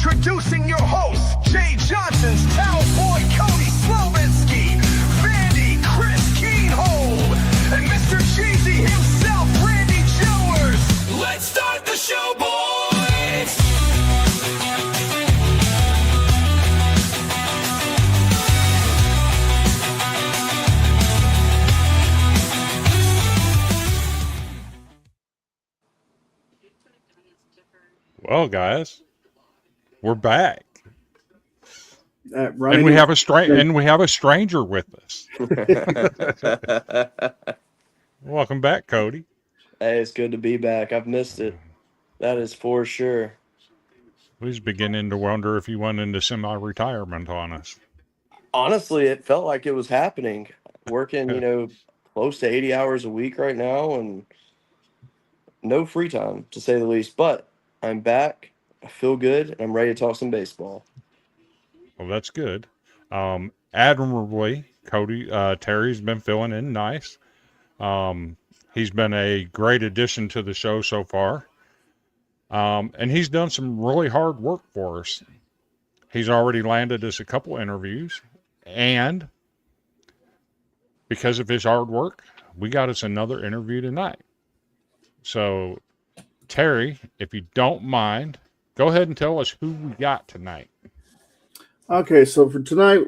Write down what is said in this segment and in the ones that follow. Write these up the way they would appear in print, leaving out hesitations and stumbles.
Introducing your hosts, Jay Johnson's Cowboy Cody Slovinsky, Vandy Chris Keenhold, and Mr. Cheesy himself, Randy Jewers. Let's start the show, boys! Well, guys, we're back, Right, and we have a stranger with us. Welcome back, Cody. Hey, it's good to be back. I've missed it. That is for sure. We was beginning to wonder if you went into semi-retirement on us. Honestly, it felt like it was happening. Working, close to 80 hours a week right now and no free time, to say the least. But I'm back. I feel good, and I'm ready to talk some baseball. Well, that's good. Admirably, Cody, Terry's been filling in nice. He's been a great addition to the show so far. And he's done some really hard work for us. He's already landed us a couple interviews, and because of his hard work, we got us another interview tonight. So, Terry, if you don't mind, go ahead and tell us who we got tonight. Okay, so for tonight,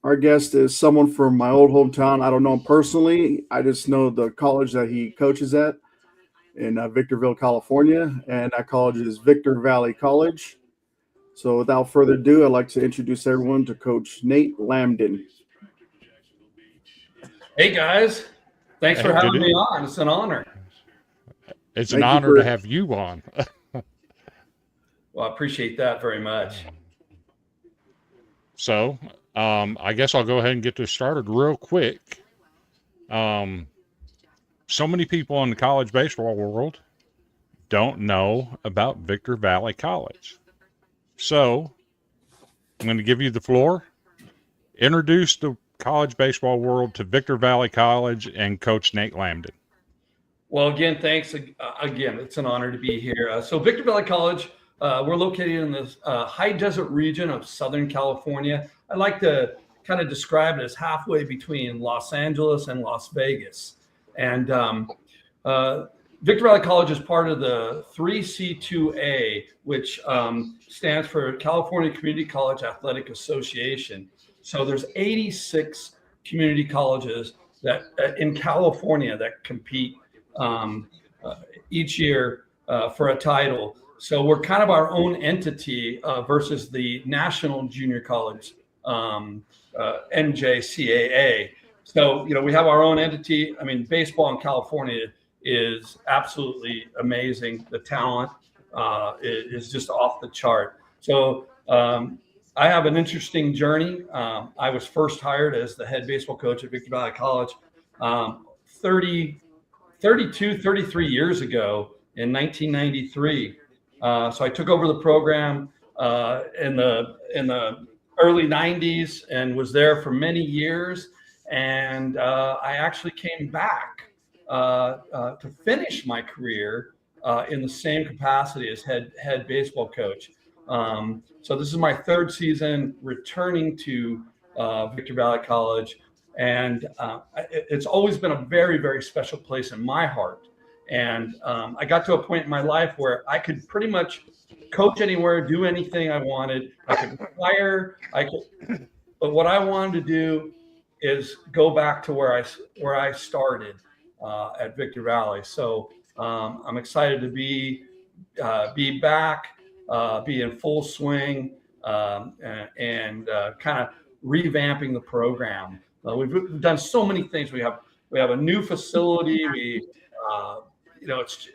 our guest is someone from my old hometown. I don't know him personally. I just know the college that he coaches at in Victorville, California, and that college is Victor Valley College. So without further ado, I'd like to introduce everyone to Coach Nate Lambdin. Hey, guys. Thanks for having me on. It's an honor. It's an honor to have you on. Well, I appreciate that very much. So, I guess I'll go ahead and get this started real quick. So many people in the college baseball world don't know about Victor Valley College. So, I'm going to give you the floor. Introduce the college baseball world to Victor Valley College and Coach Nate Lambdin. Well, again, thanks. Again, it's an honor to be here. So Victor Valley College, we're located in the high desert region of Southern California. I like to kind of describe it as halfway between Los Angeles and Las Vegas. And Victor Valley College is part of the 3C2A, which stands for California Community College Athletic Association. So there's 86 community colleges that in California that compete each year for a title. So we're kind of our own entity versus the National Junior College, NJCAA. So, we have our own entity. I mean, baseball in California is absolutely amazing. The talent is just off the chart. So I have an interesting journey. I was first hired as the head baseball coach at Victor Valley College 33 years ago in 1993. So I took over the program in the early 90s and was there for many years. And I actually came back to finish my career in the same capacity as head baseball coach. So this is my third season returning to Victor Valley College. And it's always been a very, very special place in my heart. And I got to a point in my life where I could pretty much coach anywhere, do anything I wanted. I could retire. But what I wanted to do is go back to where I started at Victor Valley. So I'm excited to be back, be in full swing, and kind of revamping the program. We've done so many things. We have a new facility. It's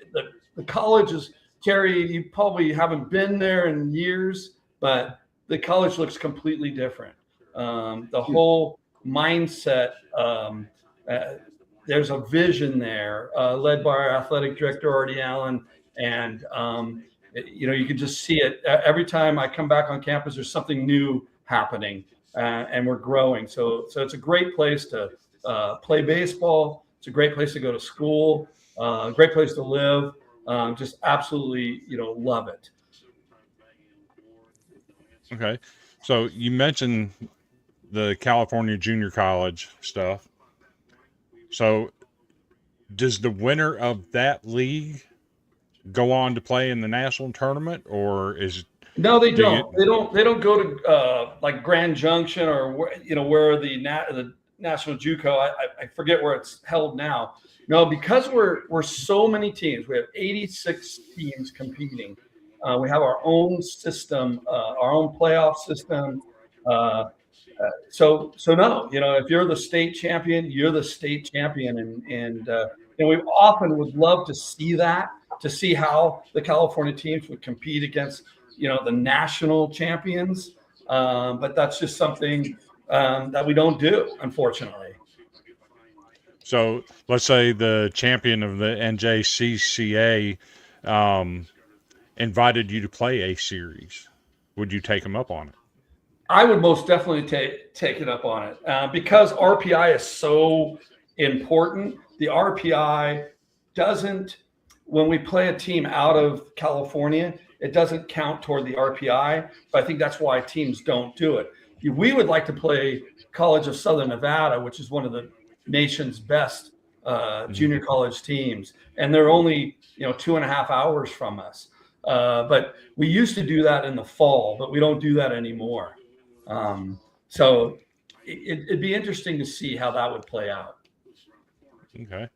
the college is, Terry, you probably haven't been there in years, but the college looks completely different. The whole mindset, there's a vision there, led by our athletic director, Artie Allen. And, you can just see it every time I come back on campus, there's something new happening, and we're growing. So it's a great place to play baseball. It's a great place to go to school, great place to live. Just absolutely, love it. Okay. So you mentioned the California Junior College stuff. So does the winner of that league go on to play in the national tournament, or is No, they do you? don't. They don't go to like Grand Junction or where the National JUCO. I forget where it's held now. No, because we're so many teams. We have 86 teams competing. We have our own system, our own playoff system. Uh, so no, if you're the state champion, you're the state champion, and we often would love to see that, to see how the California teams would compete against the national champions, but that's just something that we don't do, unfortunately. So let's say the champion of the NJCCA invited you to play a series. Would you take him up on it? I would most definitely take it up on it because RPI is so important. The RPI doesn't, when we play a team out of California, it doesn't count toward the RPI. So I think that's why teams don't do it. We would like to play College of Southern Nevada, which is one of the nation's best junior college teams, and they're only 2.5 hours from us. But we used to do that in the fall, but we don't do that anymore. So it'd be interesting to see how that would play out. Okay.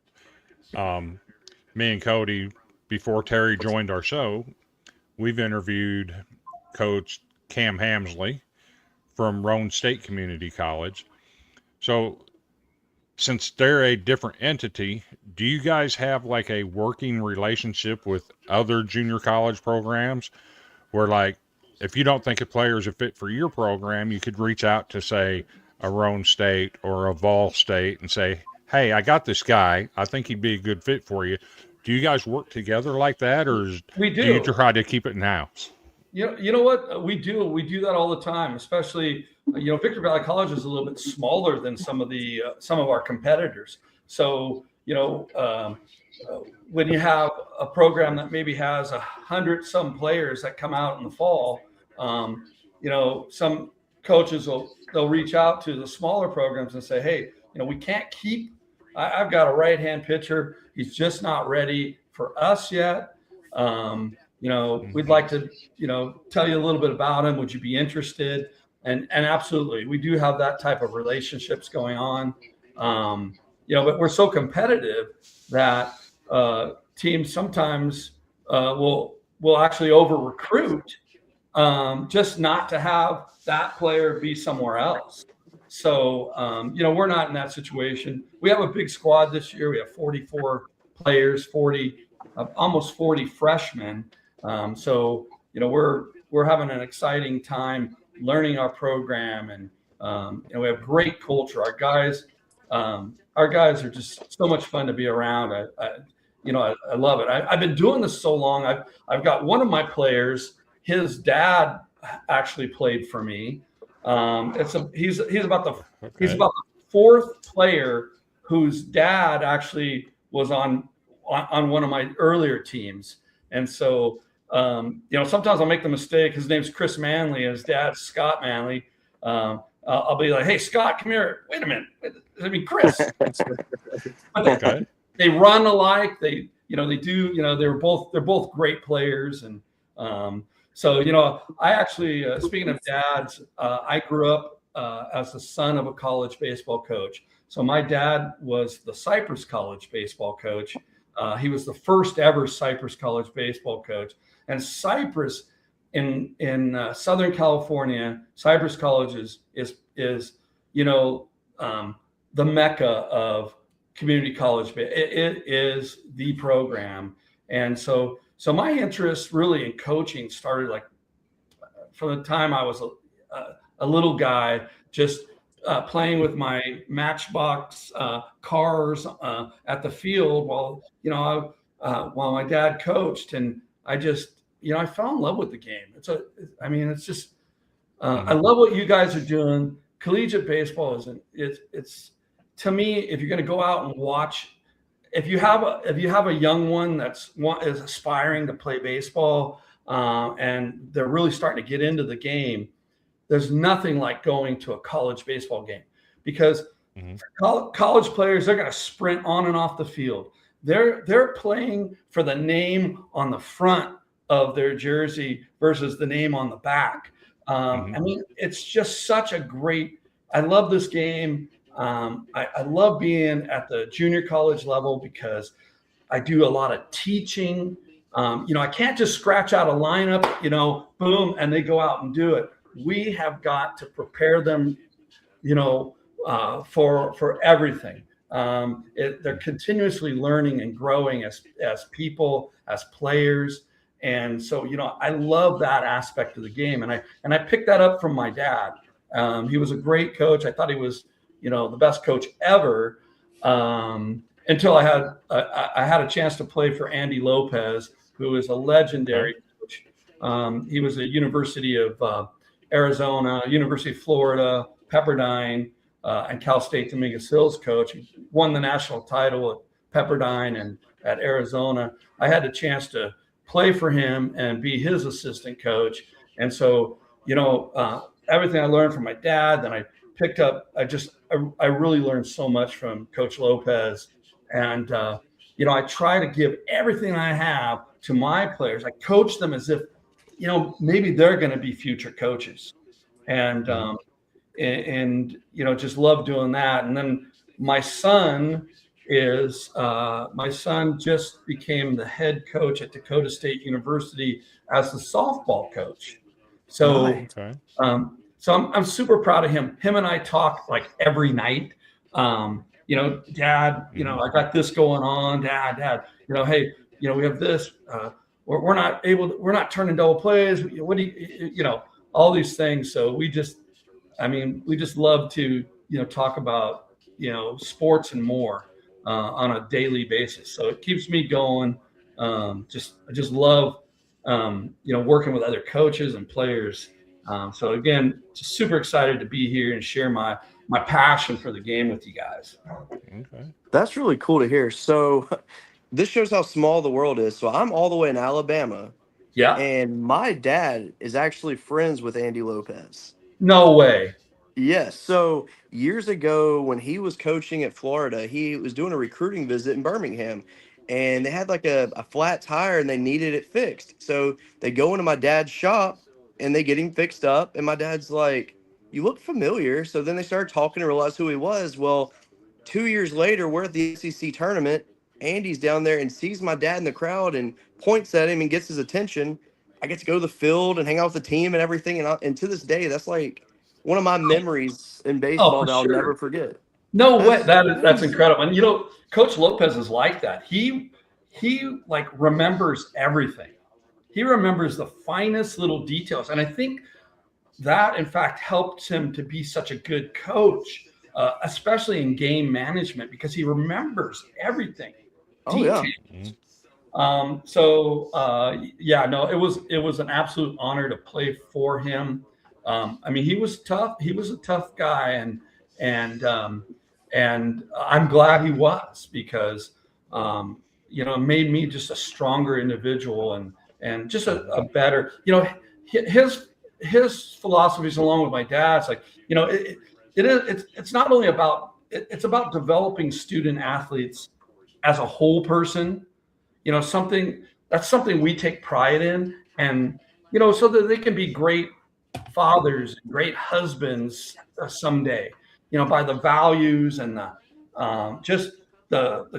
Me and Cody, before Terry joined our show, we've interviewed Coach Cam Hamsley from Roane State Community College. So since they're a different entity, do you guys have like a working relationship with other junior college programs where, like, if you don't think a player is a fit for your program, you could reach out to, say, a Roane State or a Vol State and say, hey, I got this guy. I think he'd be a good fit for you. Do you guys work together like that, or We do you try to keep it in-house? You know what? We do that all the time, especially, Victor Valley College is a little bit smaller than some of our competitors. So, when you have a program that maybe has 100 some players that come out in the fall, some coaches they'll reach out to the smaller programs and say, hey, we can't keep, I've got a right-hand pitcher. He's just not ready for us yet. We'd like to, tell you a little bit about him. Would you be interested? And absolutely, we do have that type of relationships going on. But we're so competitive that teams sometimes will actually over recruit just not to have that player be somewhere else. So, we're not in that situation. We have a big squad this year. We have 44 players, almost 40 freshmen. So, we're having an exciting time learning our program, and we have great culture. Our guys are just so much fun to be around. I love it. I've been doing this so long. I've got one of my players. His dad actually played for me. He's about the fourth player whose dad actually was on one of my earlier teams. And so, sometimes I'll make the mistake. His name's Chris Manley, and his dad's Scott Manley. I'll be like, hey, Scott, come here. Wait a minute. I mean, Chris. Okay. They run alike. They do, they're both great players. And so, I actually, speaking of dads, I grew up as the son of a college baseball coach. So my dad was the Cypress College baseball coach. He was the first ever Cypress College baseball coach. And Cypress in Southern California, Cypress College is the mecca of community college. It is the program. And so my interest really in coaching started like from the time I was a little guy, just playing with my Matchbox cars at the field while my dad coached, and I just I fell in love with the game. It's just I love what you guys are doing. Collegiate baseball it's to me, if you're going to go out and watch, if you have a young one is aspiring to play baseball, and they're really starting to get into the game. There's nothing like going to a college baseball game, because college players, they're going to sprint on and off the field. They're playing for the name on the front of their jersey versus the name on the back. I mean, it's just such a great. I love this game. I love being at the junior college level because I do a lot of teaching. I can't just scratch out a lineup, boom, and they go out and do it. We have got to prepare them, for everything. They're continuously learning and growing as people, as players. And so, I love that aspect of the game. And I picked that up from my dad. He was a great coach. I thought he was, the best coach ever. Until I had a chance to play for Andy Lopez, who is a legendary coach. He was at University of Arizona, University of Florida, Pepperdine, and Cal State Dominguez Hills coach. He won the national title at Pepperdine and at Arizona. I had the chance to play for him and be his assistant coach. And so, everything I learned from my dad, then I picked up, I really learned so much from Coach Lopez. And, I try to give everything I have to my players. I coach them as if, maybe they're going to be future coaches. And just love doing that. And then my son just became the head coach at Dakota State University as the softball coach. So, so I'm super proud of him. Him and I talk like every night. Dad, I got this going on. Dad, hey, we have this. We're not turning double plays. What do you, all these things. So we just love to, talk about, sports and more on a daily basis. So it keeps me going. I just love, working with other coaches and players. So again, just super excited to be here and share my passion for the game with you guys. Okay. That's really cool to hear. So this shows how small the world is. So I'm all the way in Alabama. Yeah. And my dad is actually friends with Andy Lopez. No way. Yes. So years ago when he was coaching at Florida, he was doing a recruiting visit in Birmingham. And they had like a flat tire and they needed it fixed. So they go into my dad's shop and they get him fixed up. And my dad's like, you look familiar. So then they started talking and realized who he was. Well, 2 years later, we're at the SEC tournament. Andy's down there and sees my dad in the crowd and points at him and gets his attention. I get to go to the field and hang out with the team and everything. And to this day, that's like one of my memories in baseball that I'll never forget. No way. That's incredible. And, Coach Lopez is like that. He like remembers everything. He remembers the finest little details. And I think that, in fact, helped him to be such a good coach, especially in game management, because he remembers everything. Oh, yeah. It was an absolute honor to play for him. He was tough. He was a tough guy, and I'm glad he was, because it made me just a stronger individual and just a better, his philosophies along with my dad's, like, it's not only about, it's about developing student athletes as a whole person, something we take pride in, and, so that they can be great fathers, great husbands someday, by the values and the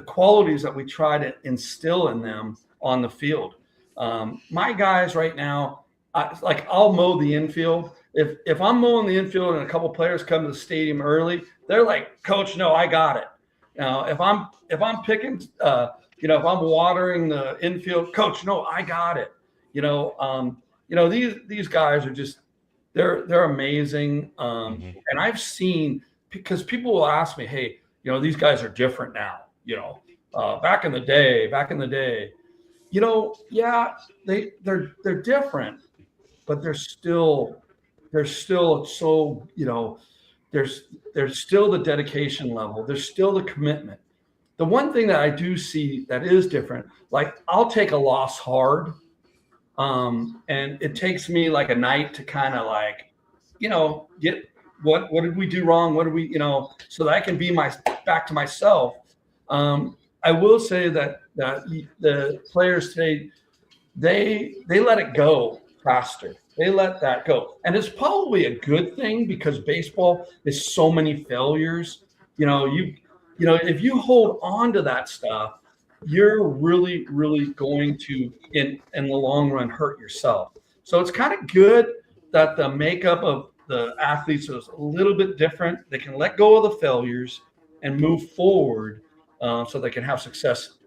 qualities that we try to instill in them on the field. My guys right now, I'll mow the infield. If I'm mowing the infield and a couple players come to the stadium early, they're like, Coach, no, I got it. If I'm picking, if I'm watering the infield, Coach, no, I got it. These guys are just, they're amazing. And I've seen, because people will ask me, hey, these guys are different now. Back in the day, they're different, but they're still so, there's still the dedication level. There's still the commitment. The one thing that I do see that is different, like, I'll take a loss hard, And it takes me like a night to kind of like, get what did we do wrong? What did we, so that I can be back to myself. I will say that the players today, they let it go faster. They let that go, and it's probably a good thing because baseball is so many failures. If you hold on to that stuff, you're really, really going to, in the long run, hurt yourself. So it's kind of good that the makeup of the athletes is a little bit different. They can let go of the failures and move forward, so they can have success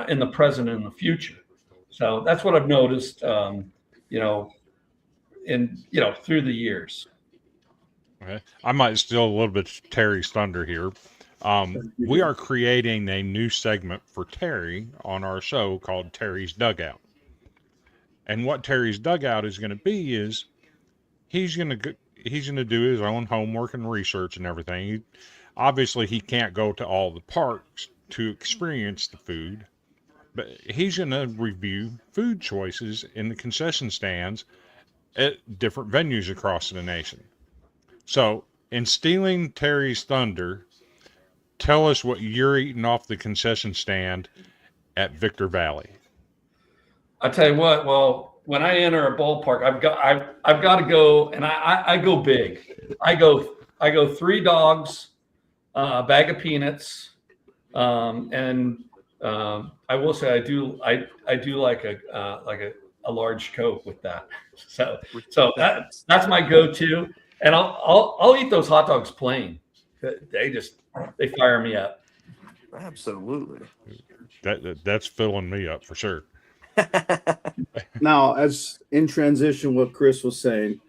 in the present and in the future. So that's what I've noticed, through the years. Okay. I might steal a little bit of Terry's thunder here. We are creating a new segment for Terry on our show called Terry's Dugout. And what Terry's Dugout is going to be is he's going to do his own homework and research and everything. Obviously, he can't go to all the parks to experience the food, but he's going to review food choices in the concession stands at different venues across the nation. So, in stealing Terry's thunder, tell us what you're eating off the concession stand at Victor Valley. I tell you what. Well, when I enter a ballpark, I've got to go, and I go big. I go 3 dogs, a bag of peanuts, and I will say I do like a large Coke with that. So that's my go-to, and I'll eat those hot dogs plain. They fire me up. Absolutely. That's filling me up for sure. Now, as in transition, what Chris was saying,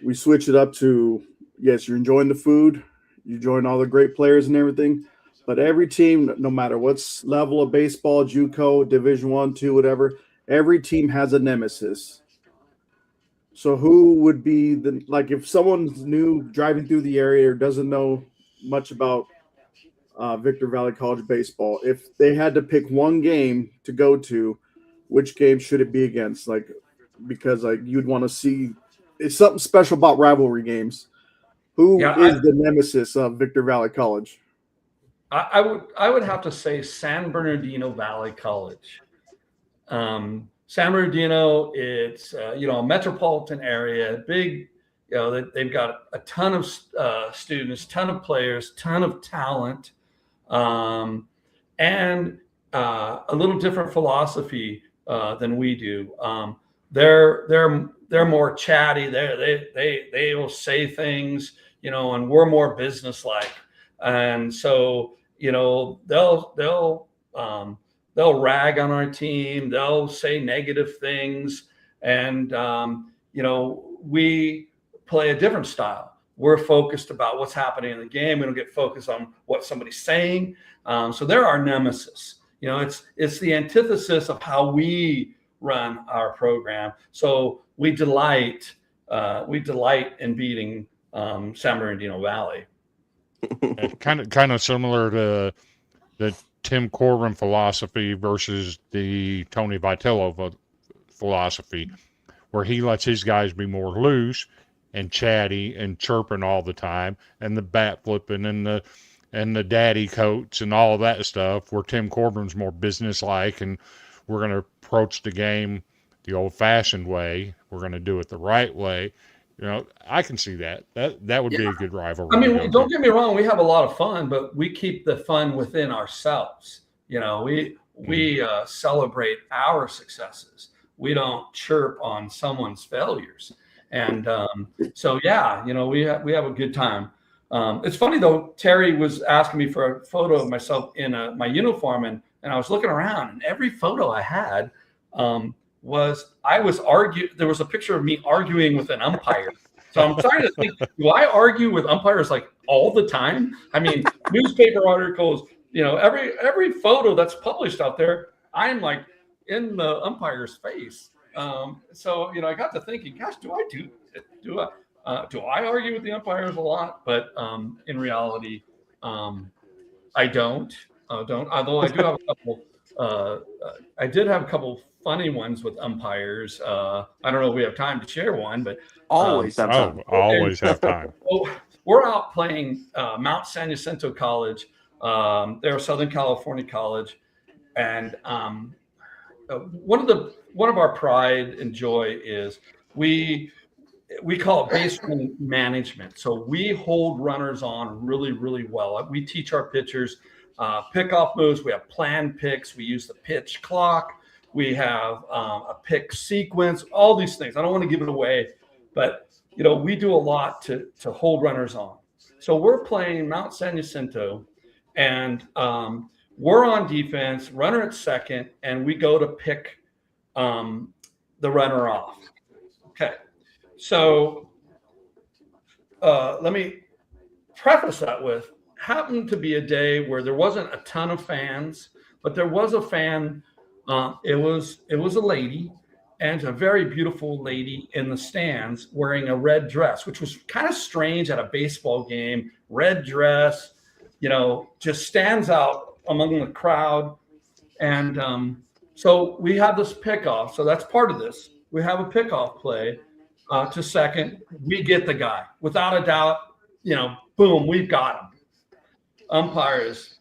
we switch it up to, yes, you're enjoying the food, you're enjoying all the great players and everything, but every team, no matter what level of baseball, JUCO, Division I, II, whatever, every team has a nemesis. So who would be if someone's new driving through the area or doesn't know much about Victor Valley College baseball, if they had to pick one game to go to, which game should it be against? Because you'd want to see, it's something special about rivalry games. Who is the nemesis of Victor Valley College? I would have to say San Bernardino Valley College. San Bernardino, it's a metropolitan area, big. They've got a ton of students, ton of players, ton of talent, and a little different philosophy than we do. They're more chatty. They will say things, and we're more businesslike. And so they'll rag on our team. They'll say negative things, and we play a different style. We're focused about what's happening in the game. We don't get focused on what somebody's saying. So they're our nemesis. It's the antithesis of how we run our program. So we delight in beating San Bernardino Valley. Kind of similar to the Tim Corbin philosophy versus the Tony Vitello philosophy, where he lets his guys be more loose and chatty and chirping all the time, and the bat flipping and the daddy coats and all of that stuff, where Tim Corbin's more businesslike, and we're going to approach the game the old-fashioned way. We're going to do it the right way. I can see that. That would be a good rivalry. I mean, don't get me wrong. We have a lot of fun, but we keep the fun within ourselves. We celebrate our successes. We don't chirp on someone's failures. And we have a good time. It's funny though. Terry was asking me for a photo of myself in my uniform, and I was looking around, and every photo I had there was a picture of me arguing with an umpire. So I'm trying to think, do I argue with umpires like all the time? I mean, newspaper articles, every photo that's published out there, I'm like in the umpire's face. So I got to thinking, gosh, do I argue with the umpires a lot? But in reality, I don't. Although I do have a couple I did have a couple funny ones with umpires. I don't know if we have time to share one, but Always have time. always have time. We're out playing Mount San Jacinto College. They're a Southern California college, and one of our pride and joy is we call it base running management. So we hold runners on really, really well. We teach our pitchers pickoff moves. We have planned picks. We use the pitch clock. We have a pick sequence, all these things. I don't want to give it away, but we do a lot to hold runners on. So we're playing Mount San Jacinto, and we're on defense, runner at second, and we go to pick the runner off. Okay. So let me preface that with, happened to be a day where there wasn't a ton of fans, but there was a fan. It was a lady, and a very beautiful lady in the stands wearing a red dress, which was kind of strange at a baseball game. Red dress, just stands out among the crowd. And so we have this pickoff. So that's part of this. We have a pickoff play to second. We get the guy without a doubt. Boom, we've got him. Umpire is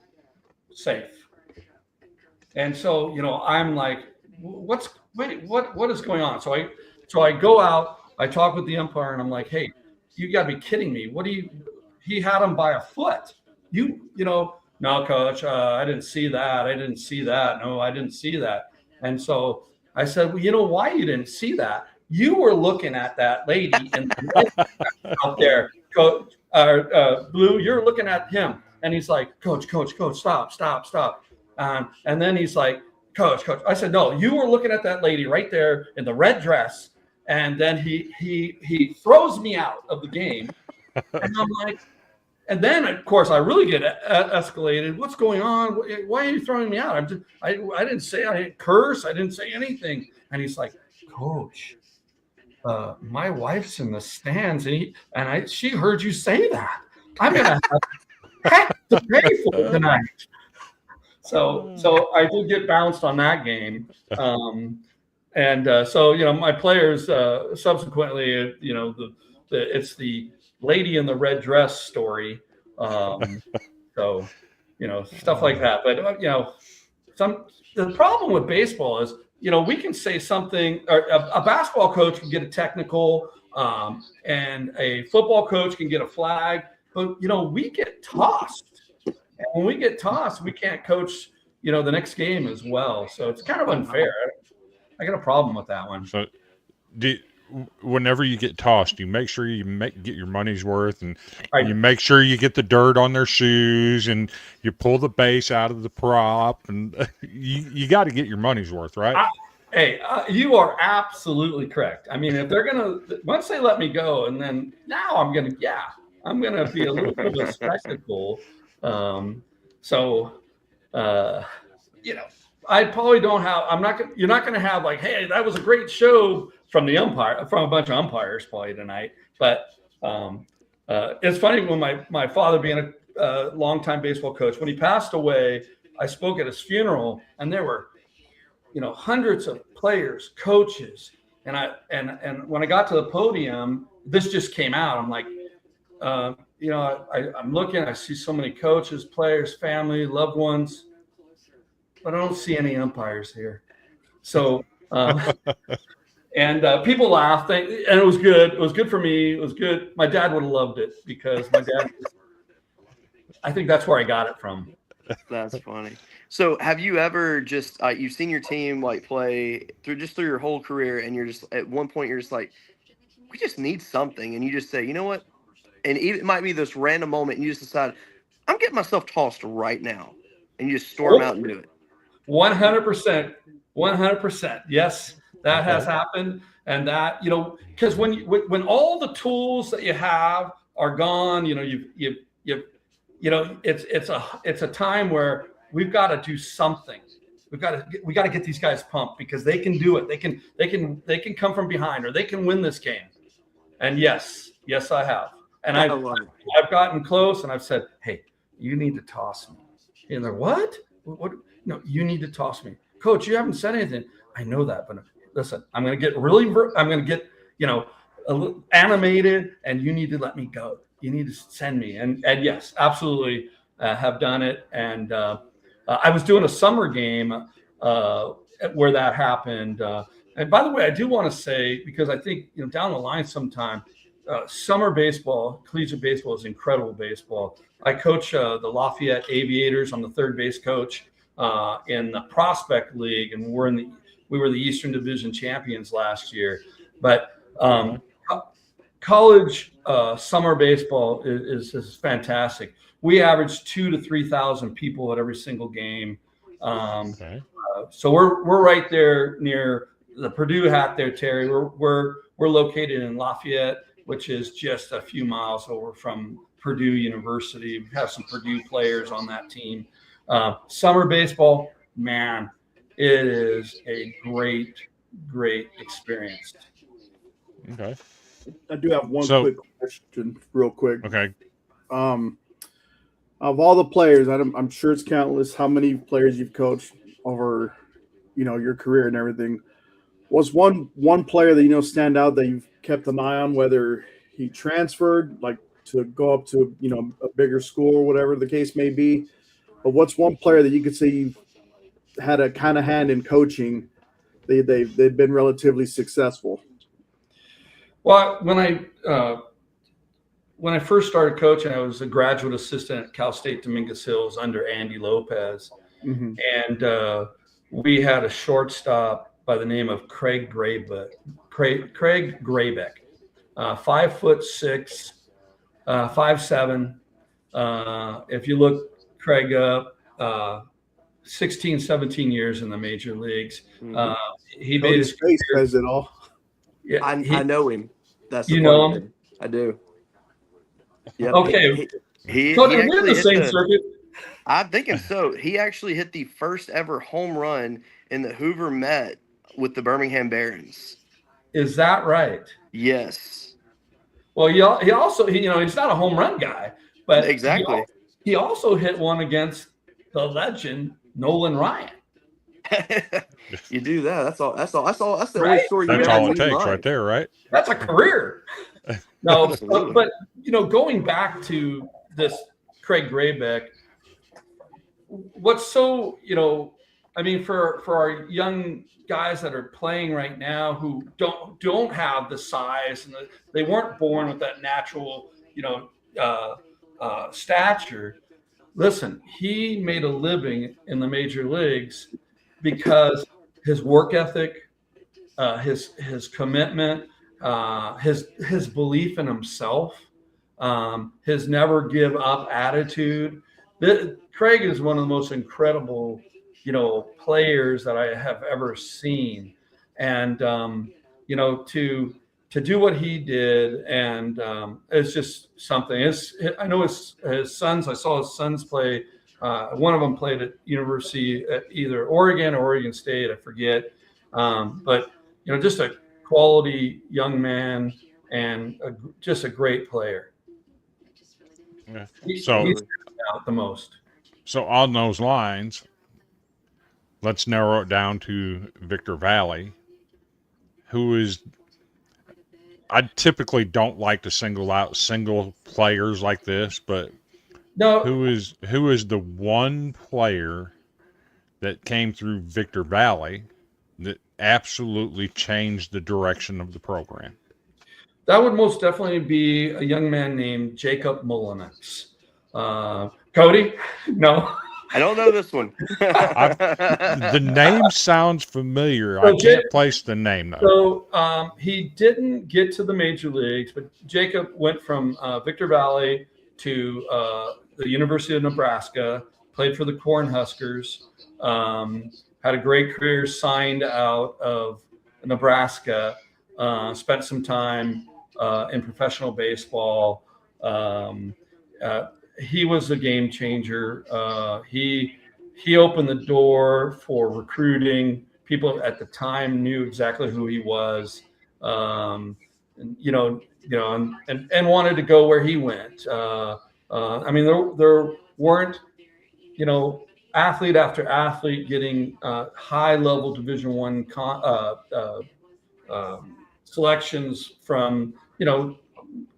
safe. And so, I'm like, what is going on? So I go out, I talk with the umpire, and I'm like, hey, you got to be kidding me. He had him by a foot. No, coach, I didn't see that. No, I didn't see that. And so I said, well, why you didn't see that? You were looking at that lady in the out there, Coach Blue. You're looking at him, and he's like, Coach, stop. And then he's like, Coach. I said, no, you were looking at that lady right there in the red dress. And then he throws me out of the game, and I'm like, and then of course I really get escalated. What's going on? Why are you throwing me out? I didn't say, I didn't curse. I didn't say anything. And he's like, Coach, my wife's in the stands, and she heard you say that. I'm gonna have to pay for it tonight. So I did get bounced on that game, and so my players subsequently, it's the lady in the red dress story, so stuff like that. But the problem with baseball is, we can say something, or a basketball coach can get a technical, and a football coach can get a flag, but we get tossed. And when we get tossed, we can't coach, the next game as well. So it's kind of unfair. I got a problem with that one. So, whenever you get tossed, you make sure you get your money's worth, and you make sure you get the dirt on their shoes, and you pull the base out of the prop, and you got to get your money's worth, right? You are absolutely correct. I mean, if they're once they let me go, and then now I'm gonna be a little bit of a spectacle. I probably don't have. You're not gonna have like, hey, that was a great show from a bunch of umpires probably tonight. But it's funny, when my father, being a longtime baseball coach, when he passed away, I spoke at his funeral, and there were hundreds of players, coaches, and when I got to the podium, this just came out. I'm like, I'm looking, I see so many coaches, players, family, loved ones, but I don't see any umpires here. So, and people laughed, and it was good. It was good for me. It was good. My dad would have loved it, because my dad, I think that's where I got it from. That's funny. So have you ever just, you've seen your team play through your whole career, and you're just, at one point you're just like, we just need something. And you just say, you know what? And it might be this random moment, and you just decide, I'm getting myself tossed right now. And you just storm out and do it. 100%. 100%. Yes, that has happened. And that, because when all the tools that you have are gone, it's a time where we've got to do something. We got to get these guys pumped, because they can do it. They can come from behind, or they can win this game. And yes, I have. And I've gotten close, and I've said, hey, you need to toss me. And they're, what? No, you need to toss me. Coach, you haven't said anything. I know that, but listen, I'm going to get really, I'm going to get, a little animated, and you need to let me go. You need to send me. And yes, absolutely have done it. And I was doing a summer game where that happened. And by the way, I do want to say, because I think, down the line sometime, summer baseball, collegiate baseball is incredible baseball. I coach the Lafayette Aviators. I'm the third base coach in the Prospect League, and we were the Eastern Division champions last year. But college summer baseball is fantastic. We average 2,000 to 3,000 people at every single game. So we're right there near the Purdue hat there, Terry. We're located in Lafayette, which is just a few miles over from Purdue University. We have some Purdue players on that team. Summer baseball, man, it is a great experience. Okay. I do have one quick question, real quick. Okay. Of all the players, I'm sure it's countless. How many players you've coached over, your career and everything? Was one player that stand out that you've kept an eye on, whether he transferred, like to go up to a bigger school or whatever the case may be? But what's one player that you could say you've had a kind of hand in coaching? They've been relatively successful. Well, when I first started coaching, I was a graduate assistant at Cal State Dominguez Hills under Andy Lopez. Mm-hmm. And we had a shortstop by the name of Craig Graybeck, 5'6", 5'7". If you look Craig up, 16, 17 years in the major leagues. He made his face says it all. Yeah, I know him. That's you know him. I do. Yep. Okay. He Cody, we're in actually the same circuit. I'm thinking so. He actually hit the first ever home run in the Hoover Met with the Birmingham Barons. Is that right? Yes. Well, he also, he's not a home run guy, but exactly. He also hit one against the legend Nolan Ryan. You do that. That's all. That's the right? only story you That's ever all it takes mind. right there, right? That's a career. No, but going back to this Craig Graybeck, what's so, for our young guys that are playing right now who don't have the size and they weren't born with that natural, stature. Listen, he made a living in the major leagues because his work ethic, his commitment, his belief in himself, his never give up attitude. Craig is one of the most incredible, players that I have ever seen. And, to do what he did, and it's just something. I know his sons. I saw his sons play. One of them played at University at either Oregon or Oregon State. I forget. But just a quality young man and just a great player. Yeah. He's out the most. So on those lines, let's narrow it down to Victor Valley, who is. I typically don't like to single out single players like this, but no, who is the one player that came through Victor Valley that absolutely changed the direction of the program? That would most definitely be a young man named Jacob Mullinex. Cody? No. I don't know this one. The name sounds familiar. I can't place the name though. So he didn't get to the major leagues, but Jacob went from Victor Valley to the University of Nebraska, played for the Cornhuskers, had a great career, signed out of Nebraska, spent some time in professional baseball. He was a game changer. He opened the door for recruiting. People at the time knew exactly who he was, and wanted to go where he went. There weren't, athlete after athlete getting high level Division I selections from,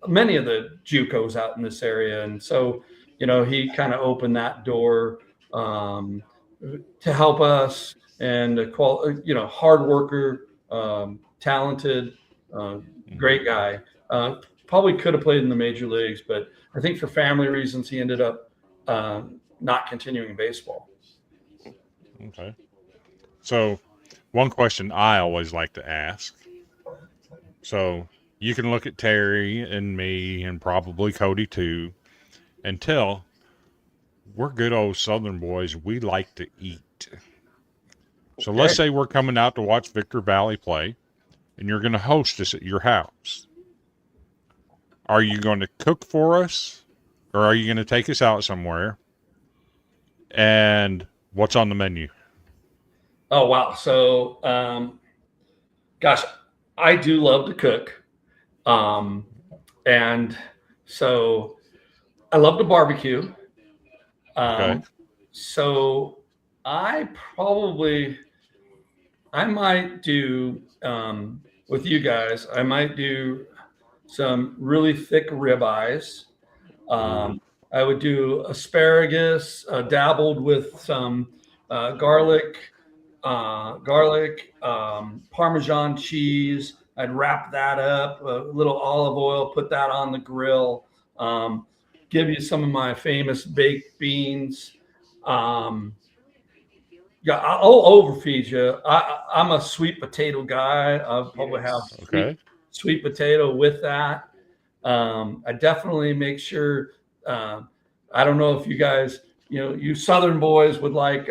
many of the JUCOs out in this area. And so, he kind of opened that door to help us, and hard worker, talented, great guy. Probably could have played in the major leagues, but I think for family reasons, he ended up not continuing baseball. Okay. So, one question I always like to ask. So, you can look at Terry and me and probably Cody too and tell we're good old Southern boys. We like to eat. So, let's say we're coming out to watch Victor Valley play and you're going to host us at your house. Are you going to cook for us or are you going to take us out somewhere? And what's on the menu? Oh, wow. So, gosh, I do love to cook. And so I love to barbecue. Okay. So I might do, with you guys, I might do some really thick ribeyes. I would do asparagus, dabbled with some garlic, Parmesan cheese. I'd wrap that up, a little olive oil, put that on the grill. Give you some of my famous baked beans. I'll overfeed you. I'm a sweet potato guy. I'll probably have sweet potato with that. I definitely make sure. I don't know if you guys, you Southern boys would like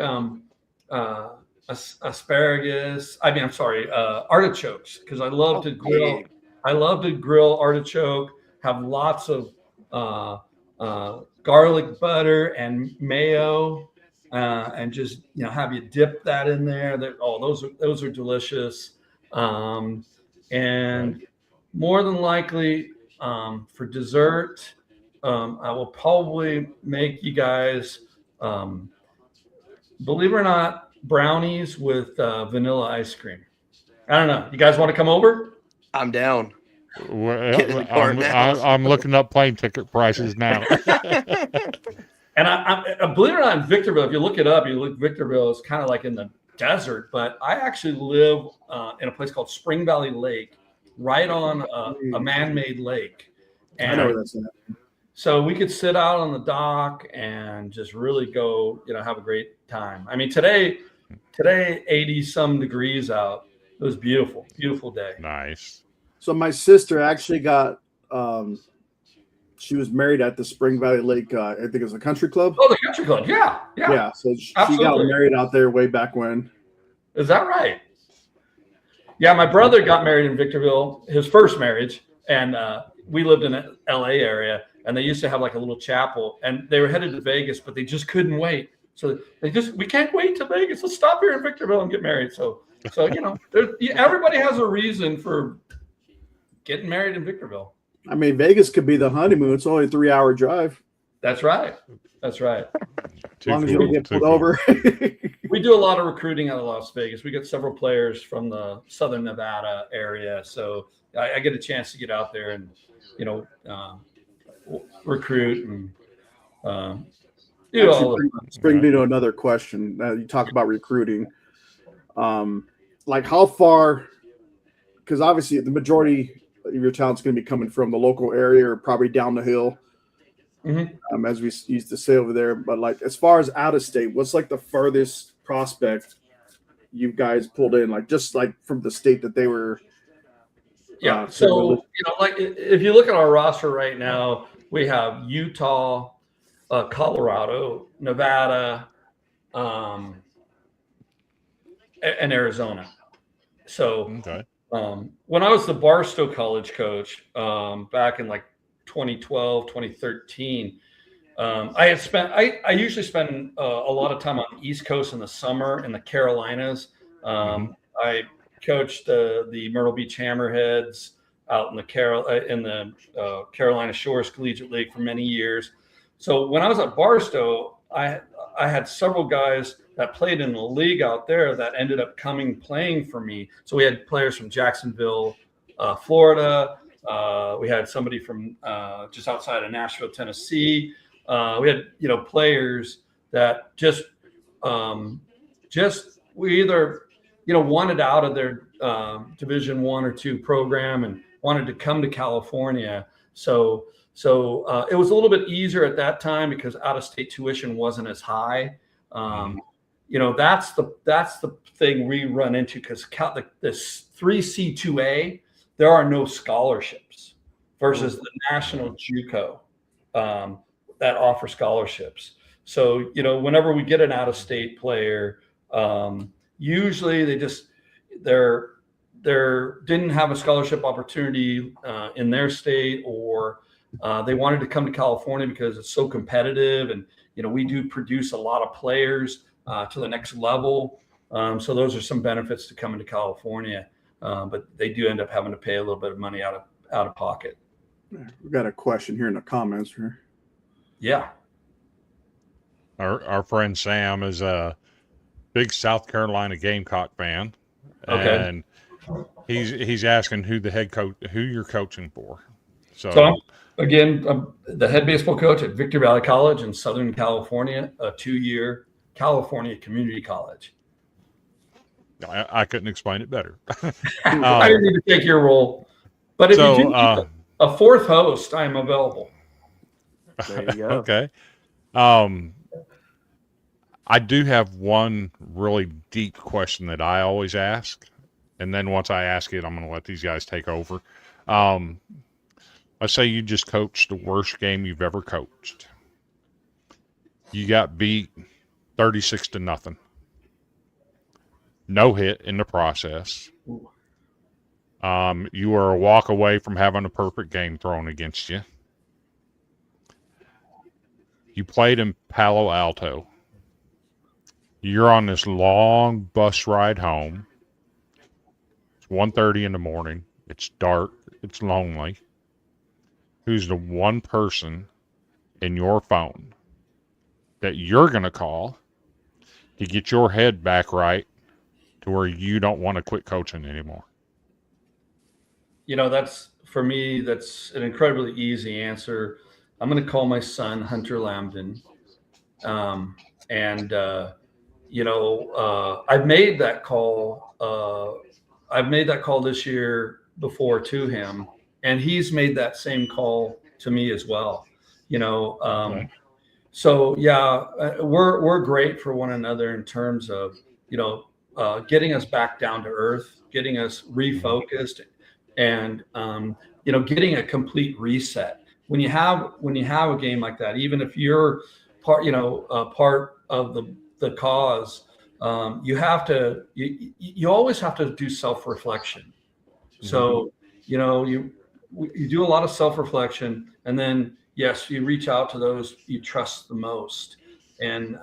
asparagus. Artichokes, because I love to grill. I love to grill artichoke. Have lots of garlic butter and mayo, and just have you dip that in there. Those are delicious. And more than likely, for dessert, I will probably make you guys, believe it or not, brownies with vanilla ice cream. I don't know. You guys want to come over? I'm down. Well, I'm looking up plane ticket prices now. And I believe it or not, in Victorville, if you look it up, Victorville is kind of like in the desert, but I actually live in a place called Spring Valley Lake, right on a man-made lake. And I know where that's at. so we could sit out on the dock and just really go, have a great time. I mean, today 80 some degrees out. It was beautiful, beautiful day. Nice. So my sister actually got, she was married at the Spring Valley Lake, I think it was a country club. Oh, the country club. Yeah. Yeah. So she got married out there way back when. Is that right? Yeah. My brother got married in Victorville, his first marriage. And we lived in the LA area, and they used to have like a little chapel, and they were headed to Vegas, but they just couldn't wait. So we can't wait to Vegas. Let's stop here in Victorville and get married. So everybody has a reason for getting married in Victorville. I mean, Vegas could be the honeymoon. It's only a 3-hour drive. That's right. As long as you don't get pulled over. We do a lot of recruiting out of Las Vegas. We get several players from the Southern Nevada area. So I get a chance to get out there and, recruit and bring me to another question. You talk about recruiting. Like how far, because obviously the majority of your talent's going to be coming from the local area or probably down the hill, as we used to say over there. But like as far as out of state, what's like the furthest prospect you guys pulled in, like just like from the state that they were? Yeah. So, like if you look at our roster right now, we have Utah, Colorado, Nevada, and Arizona. So when I was the Barstow College coach back in like 2012, 2013, I usually spend a lot of time on the East Coast in the summer in the Carolinas. I coached the Myrtle Beach Hammerheads out in the Carolina Shores Collegiate League for many years. So when I was at Barstow, I had several guys that played in the league out there that ended up playing for me. So we had players from Jacksonville, Florida. We had somebody from just outside of Nashville, Tennessee. We had players that just we either wanted out of their Division 1 or 2 program and wanted to come to California. So it was a little bit easier at that time because out-of-state tuition wasn't as high. That's the thing we run into because this 3C2A, there are no scholarships versus the National JUCO that offer scholarships. So whenever we get an out-of-state player, usually they didn't have a scholarship opportunity in their state, or they wanted to come to California because it's so competitive, and we do produce a lot of players to the next level. So those are some benefits to coming to California, but they do end up having to pay a little bit of money out of pocket. We've got a question here in the comments. Yeah. Our friend Sam is a big South Carolina Gamecock fan, Okay. and he's asking who you're coaching for. So I'm the head baseball coach at Victor Valley College in Southern California, a 2-year California community college. I couldn't explain it better. I didn't need to take your role, but if you do need a fourth host, I am available. There you go. Okay. I do have one really deep question that I always ask, and then once I ask it, I'm going to let these guys take over. Let's say you just coached the worst game you've ever coached. You got beat 36-0. No hit in the process. You were a walk away from having a perfect game thrown against you. You played in Palo Alto. You're on this long bus ride home. It's 1:30 in the morning. It's dark. It's lonely. Who's the one person in your phone that you're going to call to get your head back right to where you don't want to quit coaching anymore? That's for me, that's an incredibly easy answer. I'm going to call my son, Hunter Lambdin. I've made that call. I've made that call this year before to him, and he's made that same call to me as well. Okay. So yeah, we're great for one another in terms of getting us back down to earth, getting us refocused, and getting a complete reset. When you have a game like that, even if you're part of the cause, you always have to do self-reflection. So you do a lot of self-reflection, and then yes, you reach out to those you trust the most. And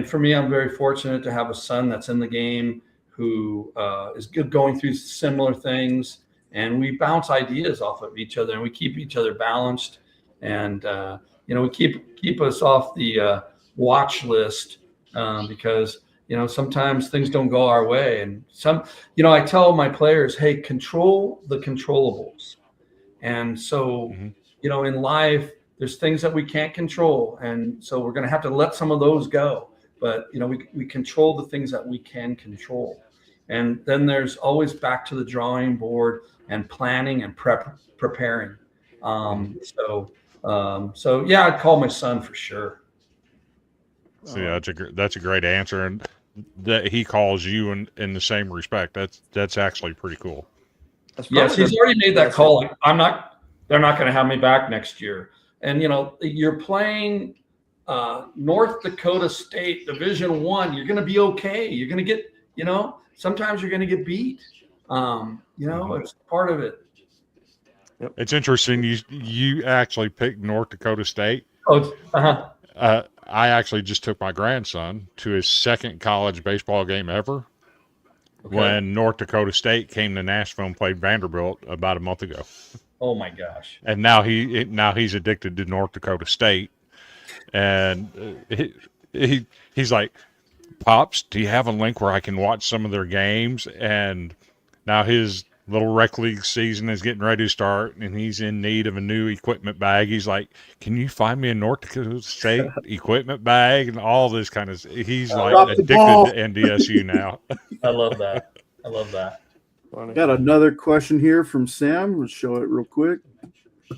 for me, I'm very fortunate to have a son that's in the game who is going through similar things, and we bounce ideas off of each other, and we keep each other balanced, and we keep us off the watch list because sometimes things don't go our way, and I tell my players, hey, control the controllables. And so in life there's things that we can't control, and so we're going to have to let some of those go, but we control the things that we can control. And then there's always back to the drawing board and planning and preparing. So yeah, I'd call my son for sure. So yeah, that's a great answer, and that he calls you in the same respect. That's actually pretty cool. Yes, he's already made that call. They're not going to have me back next year. And you're playing North Dakota State Division 1. You're going to be okay. You're going to get sometimes you're going to get beat. It's part of it. Yep. It's interesting. You actually picked North Dakota State. Oh, I actually just took my grandson to his second college baseball game ever when North Dakota State came to Nashville and played Vanderbilt about a month ago. Oh my gosh! And now he's addicted to North Dakota State. And he's like, Pops, do you have a link where I can watch some of their games? And now his little rec league season is getting ready to start, and he's in need of a new equipment bag. He's like, can you find me a North Dakota State equipment bag and all this kind of? He's like Drop the addicted ball. to NDSU now. I love that. I love that. Funny. Got another question here from Sam. Let's show it real quick. It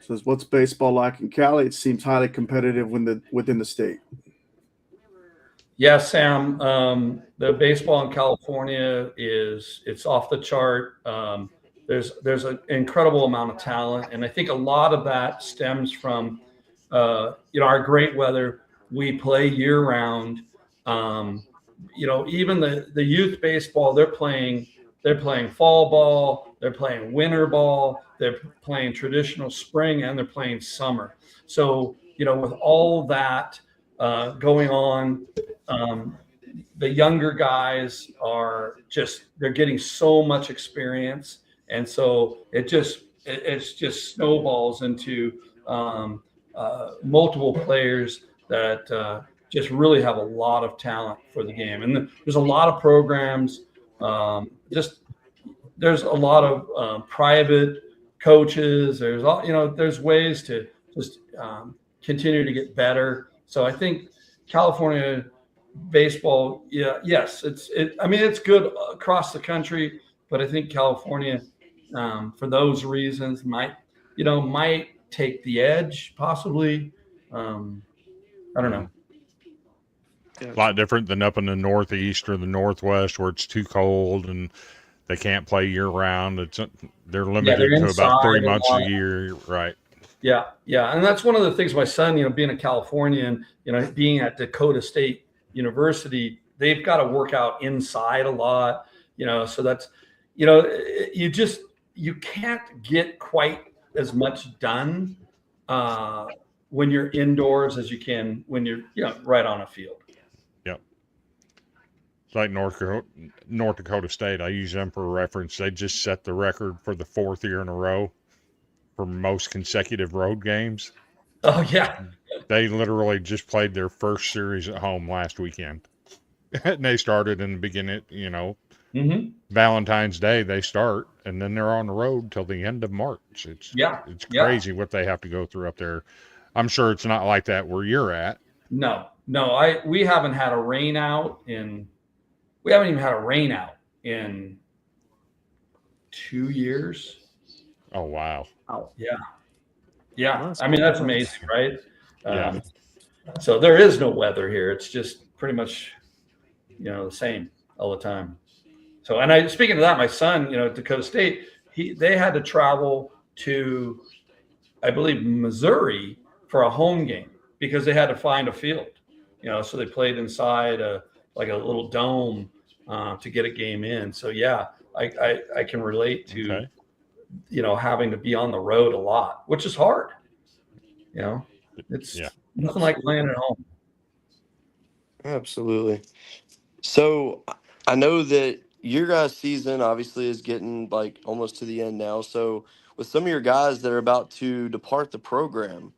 says, what's baseball like in Cali? It seems highly competitive within the state. Yeah, Sam. The baseball in California it's off the chart. There's an incredible amount of talent, and I think a lot of that stems from our great weather. We play year round. Even the youth baseball, they're playing fall ball, they're playing winter ball, they're playing traditional spring, and they're playing summer. So with all that going on, the younger guys they're getting so much experience, and so it's just snowballs into multiple players that just really have a lot of talent for the game. And there's a lot of programs. There's a lot of private coaches. There's ways to just continue to get better. So I think California baseball, yes, it's good across the country, but I think California, for those reasons, might take the edge possibly. I don't know. A lot different than up in the Northeast or the Northwest where it's too cold and they can't play year round. They're limited to about 3 months a year, right? Yeah, and that's one of the things my son, being a Californian, being at Dakota State University, they've got to work out inside a lot, so that's, you can't get quite as much done when you're indoors as you can when you're right on a field. Yep. It's like North Dakota State. I use them for a reference. They just set the record for the 4th year in a row for most consecutive road games. Oh yeah. They literally just played their first series at home last weekend. And they started in the beginning, Valentine's Day they start, and then they're on the road till the end of March. It's crazy what they have to go through up there. I'm sure it's not like that where you're at. No, we haven't had a rain out in. We haven't even had a rain out in 2 years. Oh wow! Oh yeah. I mean that's amazing, right? Yeah. So there is no weather here. It's just pretty much, the same all the time. So, and speaking of that, my son, at Dakota State, they had to travel to, I believe, Missouri for a home game because they had to find a field, so they played inside a little dome to get a game in. So yeah, I can relate to, having to be on the road a lot, which is hard. It's nothing like playing at home. Absolutely. So I know that your guys' season obviously is getting almost to the end now. So with some of your guys that are about to depart the program,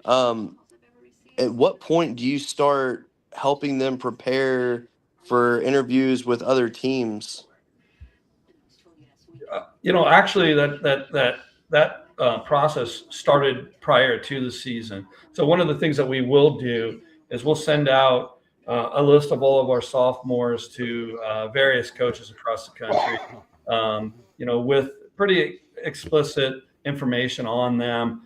at what point do you start helping them prepare for interviews with other teams? Actually, that process started prior to the season. So one of the things that we will do is we'll send out a list of all of our sophomores to various coaches across the country, with pretty explicit information on them.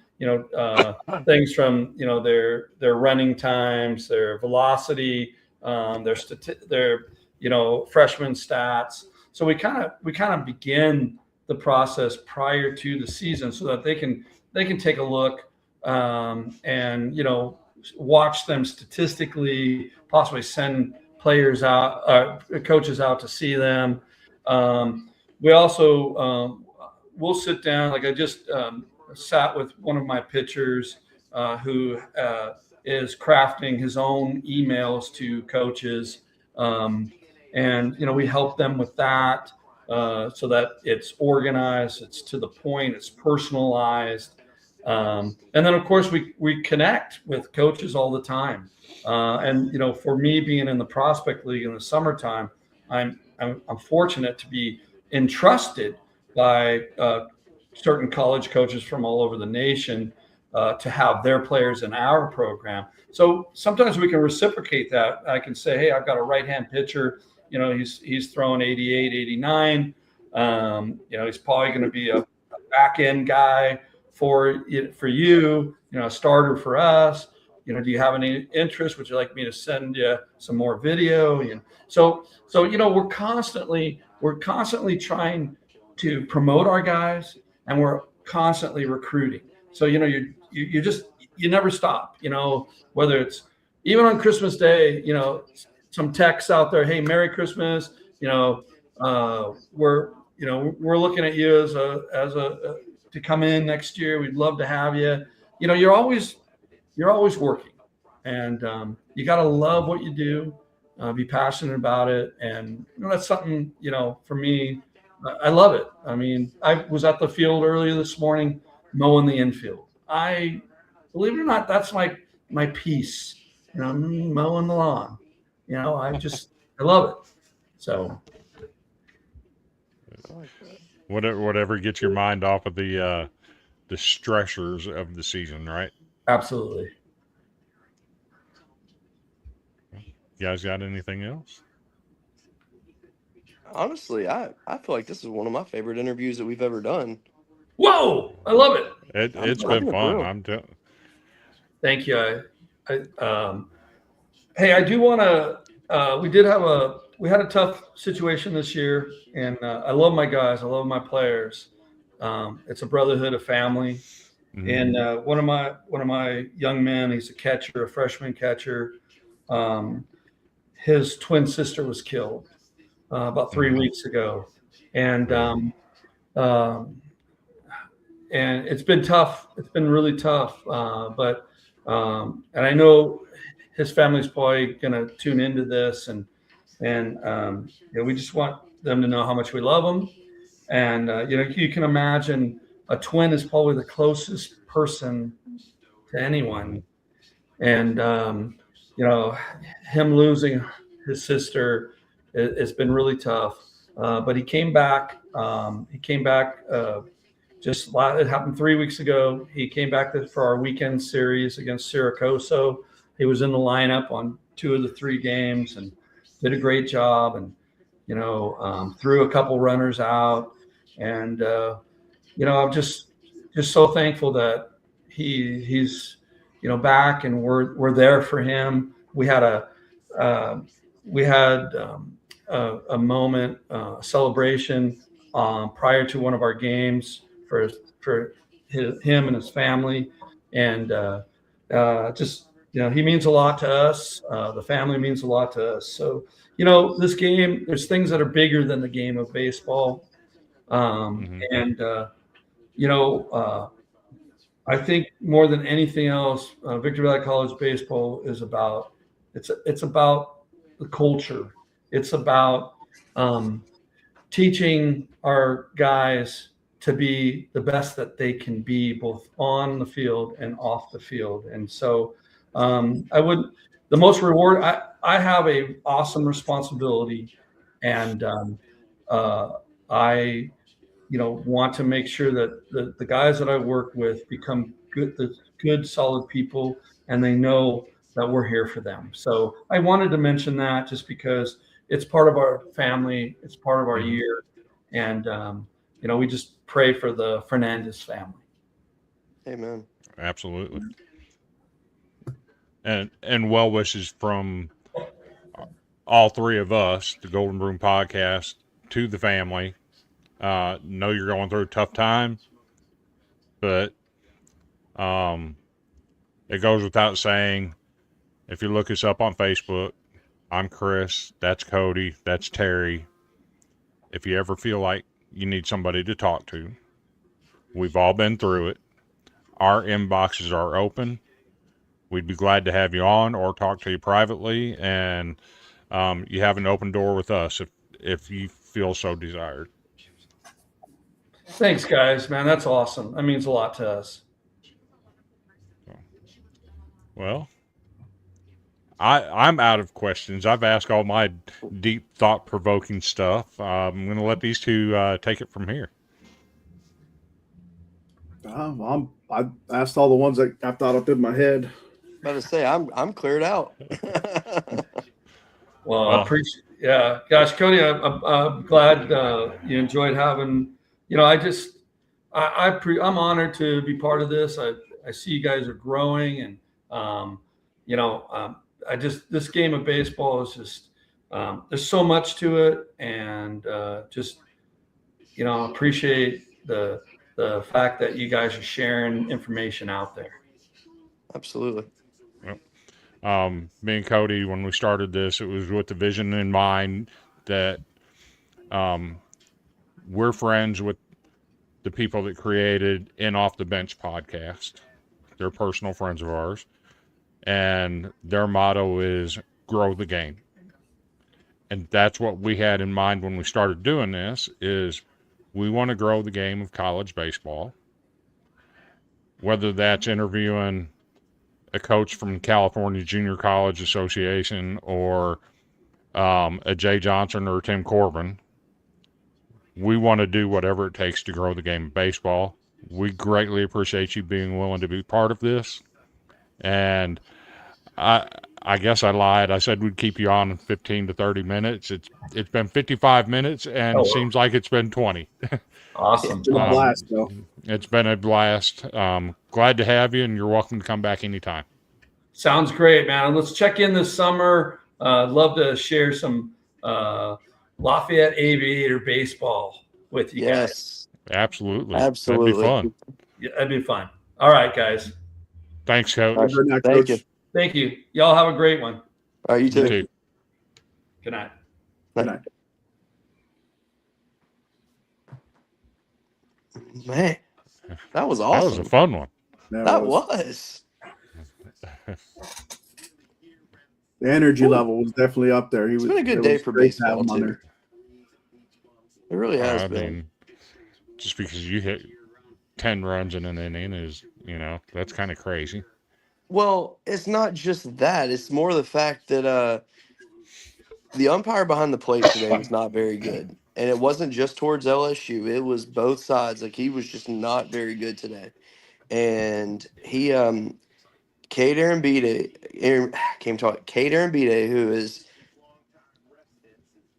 Things from their running times, their velocity, their freshman stats. So we kind of begin the process prior to the season so that they can take a look and watch them statistically, possibly send players out, coaches out to see them. We also we'll sit down. Like I just sat with one of my pitchers who is crafting his own emails to coaches, and we help them with that so that it's organized, it's to the point, it's personalized. And then, of course, we connect with coaches all the time. And for me, being in the prospect league in the summertime, I'm fortunate to be entrusted by certain college coaches from all over the nation to have their players in our program. So sometimes we can reciprocate that. I can say, hey, I've got a right-hand pitcher. He's throwing 88, 89. He's probably going to be a back end guy for you, a starter for us. Do you have any interest? Would you like me to send you some more video? So we're constantly trying to promote our guys, and we're constantly recruiting. So you never stop. Whether it's even on Christmas Day, some texts out there, hey, Merry Christmas. We're looking at you as a to come in next year. We'd love to have you. You're always working, and you got to love what you do, be passionate about it, and that's something for me. I love it. I mean, I was at the field earlier this morning mowing the infield. I believe it or not, that's my piece. Mowing the lawn. I love it. So whatever gets your mind off of the stressors of the season, right? Absolutely. You guys got anything else? Honestly, I feel like this is one of my favorite interviews that we've ever done. Whoa, I love it. It's been fun. Thank you. Hey, I do want to. We had a tough situation this year, and I love my guys. I love my players. It's a brotherhood, a family. Mm-hmm. And one of my young men, he's a catcher, a freshman catcher. His twin sister was killed about 3 weeks ago, and it's been tough. It's been really tough. But I know his family's probably going to tune into this, and we just want them to know how much we love them. And you can imagine a twin is probably the closest person to anyone, and him losing his sister, it's been really tough. But he came back. It happened 3 weeks ago. He came back for our weekend series against Syracuse. He was in the lineup on 2 of the 3 games and did a great job, and threw a couple runners out. And I'm just so thankful that he's back, and we're there for him. We had a moment, a celebration prior to one of our games for him and his family, and he means a lot to us. The family means a lot to us. So this game, there's things that are bigger than the game of baseball, and I think more than anything else, Victor Valley College baseball is about it's about the culture. It's about teaching our guys to be the best that they can be, both on the field and off the field. And so I have a awesome responsibility, and I want to make sure that the guys that I work with become good, solid people, and they know that we're here for them. So I wanted to mention that just because it's part of our family, it's part of our year, and we just pray for the Fernandez family. Amen. Absolutely. And well wishes from all 3 of us, the Golden Broom Podcast, to the family. Know you're going through a tough time, but it goes without saying, if you look us up on Facebook, I'm Chris, that's Cody, that's Terry. If you ever feel like you need somebody to talk to, we've all been through it. Our inboxes are open. We'd be glad to have you on or talk to you privately, and you have an open door with us if you feel so desired. Thanks, guys, man. That's awesome. That means a lot to us. Well, I'm out of questions. I've asked all my deep, thought-provoking stuff. I'm going to let these two take it from here. I asked all the ones that I thought up in my head. About to say I'm cleared out. Well, I Well, appreciate. Yeah, gosh, Cody, I'm glad you enjoyed having. I just I'm honored to be part of this. I see you guys are growing, and I just this game of baseball is just there's so much to it, and just appreciate the fact that you guys are sharing information out there. Absolutely. me and Cody, when we started this, it was with the vision in mind that we're friends with the people that created In Off the Bench podcast. They're personal friends of ours. And their motto is grow the game. And that's what we had in mind when we started doing this is we want to grow the game of college baseball. Whether that's interviewing a coach from California Junior College Association or a Jay Johnson or a Tim Corbin, we want to do whatever it takes to grow the game of baseball. We greatly appreciate you being willing to be part of this. And I guess I lied. I said we'd keep you on 15 to 30 minutes. It's been 55 minutes and Oh, wow. seems like it's been 20. Awesome. It's been a blast, though. It's been a blast. Glad to have you, and you're welcome to come back anytime. Sounds great, man. Let's check in this summer. I'd love to share some Lafayette Aviator baseball with you guys. Yes. Absolutely. Absolutely. That'd be fun. Yeah, that'd be fun. All right, guys. Thanks, Coach. All right. Good night, Thank Coach. you. Thank you. Y'all have a great one. All right, you too. You too. Good night. Good night. Man, that was That awesome. was a fun one. That was. The energy level was definitely up there. It's been a good it day was for great to baseball, have him on too. there. It really has I been. mean, just because you hit 10 runs in an inning is, that's kind of crazy. Well, it's not just that. It's more the fact that the umpire behind the plate today was not very good. And it wasn't just towards LSU. It was both sides. Like, he was just not very good today. And he, Cade Arambide, who has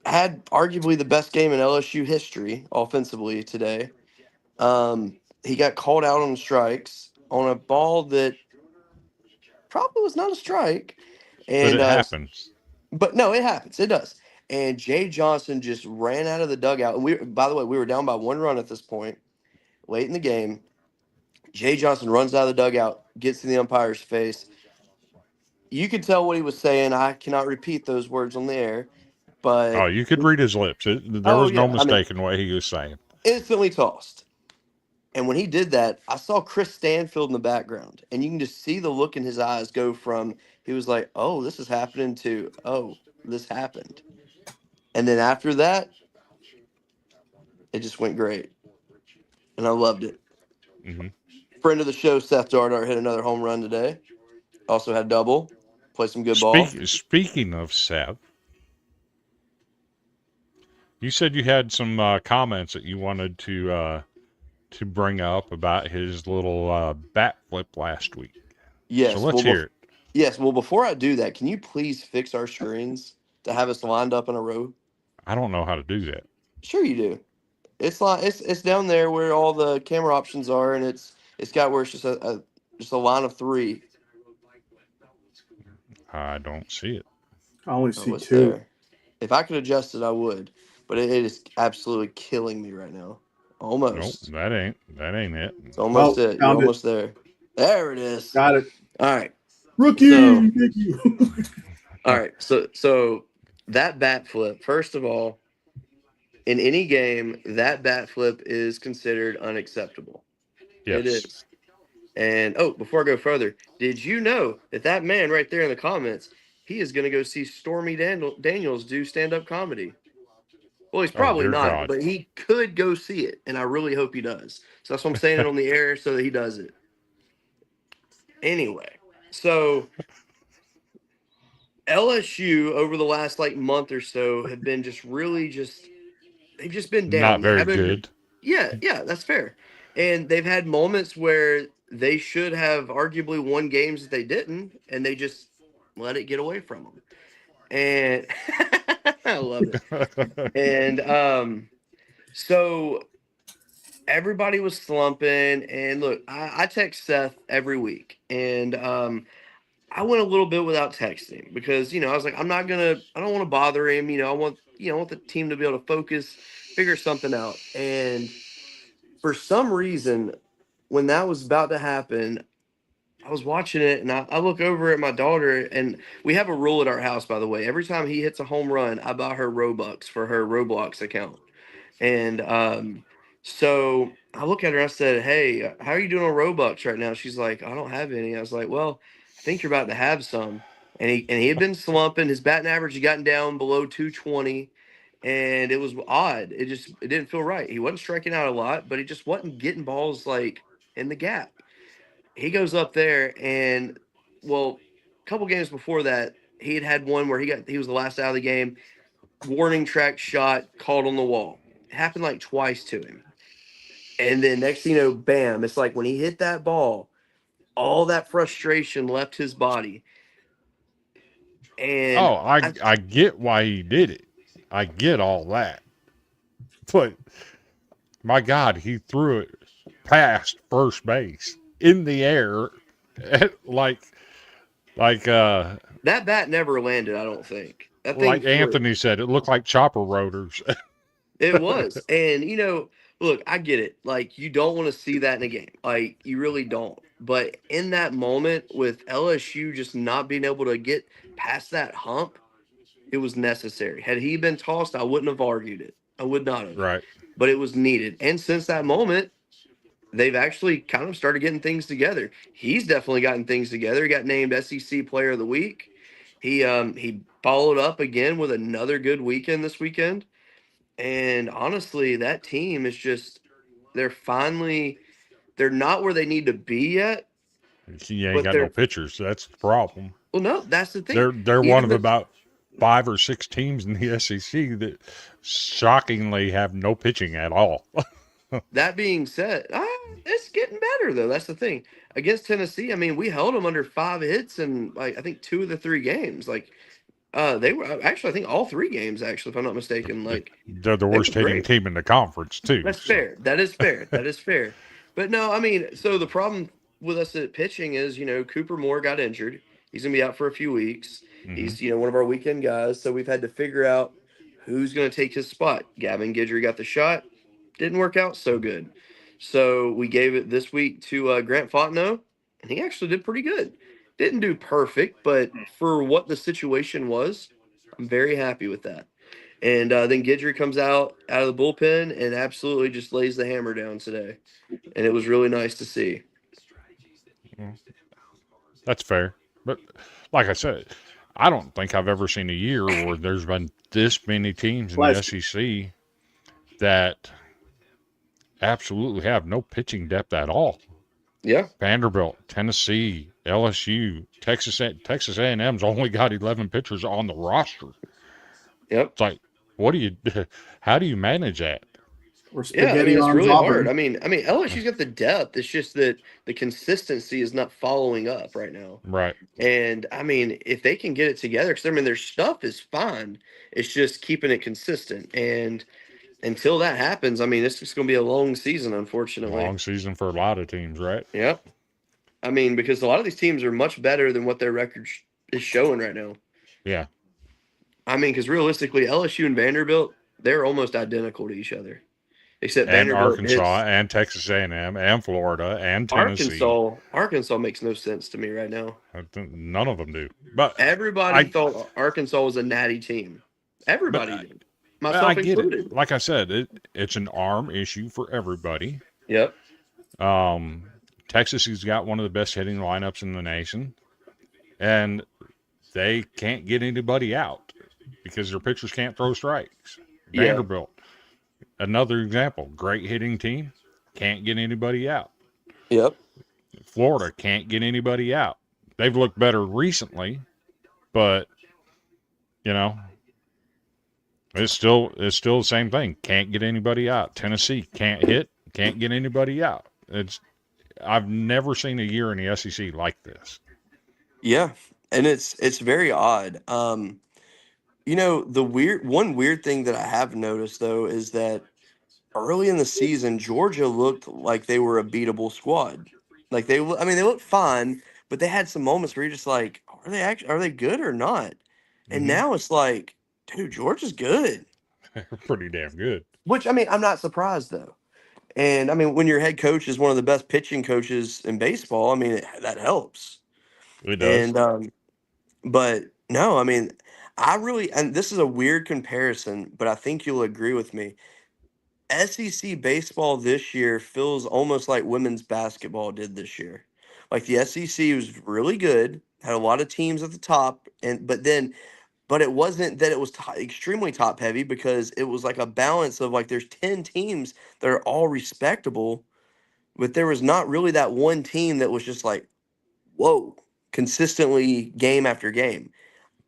had arguably the best game in LSU history offensively today. He got called out on strikes on a ball that probably was not a strike. And, But it happens. But no, it happens. It does. And Jay Johnson just ran out of the dugout. And by the way, we were down by 1 run at this point, late in the game. Jay Johnson runs out of the dugout, gets in the umpire's face. You could tell what he was saying. I cannot repeat those words on the air, but Oh, you could read his lips. There was no mistaking what he was saying. Instantly tossed. And when he did that, I saw Chris Stanfield in the background, and you can just see the look in his eyes go from he was like, "Oh, this is happening," to "Oh, this happened." And then after that, it just went great, and I loved it. Mm-hmm. Friend of the show, Seth Dardart, hit another home run today. Also had double. Played some good ball. Speaking of Seth, you said you had some comments that you wanted to bring up about his little bat flip last week. Yes. So let's hear it. Yes. Well, before I do that, can you please fix our screens to have us lined up in a row? I don't know how to do that. Sure you do. It's like it's down there where all the camera options are, and it's got where it's just a line of 3. I don't see it. I only see it's 2. there. If I could adjust it, I would. But it is absolutely killing me right now. Almost. Nope, that ain't it. It's almost Oh, it. You're found it. almost there. There it is. Got it. All right. Rookie. So- Thank you. All right. So that bat flip, first of all, in any game, that bat flip is considered unacceptable. Yes. It is. And, before I go further, did you know that man right there in the comments, he is going to go see Stormy Daniels do stand-up comedy? Well, he's probably dear not, God. but he could go see it, and I really hope he does. So that's why I'm saying it on the air so that he does it. Anyway, So LSU over the last like month or so have been just really just they've just been Not down. They very haven't. good. Yeah, that's fair. And they've had moments where they should have arguably won games that they didn't, and they just let it get away from them. And I love it. And so everybody was slumping. And look, I text Seth every week, and I went a little bit without texting because I was like, I don't want to bother him. I want the team to be able to focus, figure something out. And for some reason, when that was about to happen, I was watching it and I look over at my daughter, and we have a rule at our house, by the way. Every time he hits a home run, I buy her Robux for her Roblox account. And so I look at her, I said, "Hey, how are you doing on Robux right now?" She's like, "I don't have any." I was like, "Well, I think you're about to have some." And he had been slumping. His batting average had gotten down below 220, and it was odd. It didn't feel right. He wasn't striking out a lot, but he just wasn't getting balls like in the gap. He goes up there, and well, a couple games before that, he had one where he was the last out of the game. Warning track shot called on the wall. It happened like twice to him. And then next thing you know, bam, it's like when he hit that ball, all that frustration left his body. And Oh, I get why he did it. I get all that. But my God, he threw it past first base in the air, like like uh that bat never landed, I don't think. That thing like flew. Anthony said, it looked like chopper rotors. It was. And look, I get it. Like you don't want to see that in a game. Like you really don't. But in that moment with LSU just not being able to get past that hump, it was necessary. Had he been tossed, I wouldn't have argued it. I would not have. Right. But it was needed. And since that moment, they've actually kind of started getting things together. He's definitely gotten things together. He got named SEC Player of the Week. He followed up again with another good weekend this weekend. And honestly, that team is just they're not where they need to be yet, He ain't but got no pitchers. That's the problem. well, no, that's the thing. They're one Even of the about 5 or 6 teams in the SEC that shockingly have no pitching at all. That being said, it's getting better though. That's the thing. Against Tennessee, I mean, we held them under 5 hits in like I think 2 of the 3 games. Like they were actually I think all 3 games actually, if I'm not mistaken. Like They're the they were worst hitting great. team in the conference too. That's So, fair. That is fair. That is fair. But no, I mean, so the problem with us at pitching is, Cooper Moore got injured. He's gonna be out for a few weeks. mhm. He's, one of our weekend guys. So we've had to figure out who's gonna take his spot. Gavin Guidry got the shot. Didn't work out so good. So we gave it this week to Grant Fontenot, and he actually did pretty good. Didn't do perfect, but for what the situation was, I'm very happy with that. And then Guidry comes out of the bullpen and absolutely just lays the hammer down today. And it was really nice to see. That's fair. But like I said, I don't think I've ever seen a year where there's been this many teams in the Last- SEC that absolutely have no pitching depth at all. Yeah. Vanderbilt, Tennessee, LSU, Texas A&M's only got 11 pitchers on the roster. Yep. It's like, how do you manage that? Or Yeah, I spaghetti mean it's arms really Auburn. hard. I mean LSU's got the depth. It's just that the consistency is not following up right now. Right. And I mean, if they can get it together, because I mean their stuff is fine. It's just keeping it consistent. And until that happens, I mean, it's just going to be a long season, unfortunately. Long season for a lot of teams, right? Yep. I mean, because a lot of these teams are much better than what their record is showing right now. Yeah. I mean, because realistically, LSU and Vanderbilt, they're almost identical to each other, except And Vanderbilt Arkansas and Texas A&M and Florida and Tennessee. Arkansas makes no sense to me right now. None of them do. But Everybody thought Arkansas was a natty team. Everybody did, myself I get included. it. Like I said, it's an arm issue for everybody. Yep. Texas has got one of the best hitting lineups in the nation, and they can't get anybody out because their pitchers can't throw strikes. Yeah. Vanderbilt, another example, great hitting team, can't get anybody out. Yep. Florida can't get anybody out. they've looked better recently, but you know, it's still the same thing. Can't get anybody out. Tennessee can't hit, can't get anybody out. I've never seen a year in the SEC like this. Yeah, and it's very odd. The one weird thing that I have noticed though is that early in the season, Georgia looked like they were a beatable squad. Like I mean, they looked fine, but they had some moments where you're just like, are they good or not? And Mm-hmm. now it's like, dude, Georgia's good. They're pretty damn good. Which I mean, I'm not surprised though. And I mean, when your head coach is one of the best pitching coaches in baseball, I mean, that helps. It does. And but no, I mean, I really, and this is a weird comparison, but I think you'll agree with me. SEC baseball this year feels almost like women's basketball did this year. Like the SEC was really good, had a lot of teams at the top, but it wasn't that it was extremely top heavy because it was like a balance of like there's 10 teams that are all respectable, but there was not really that one team that was just like, whoa, consistently game after game.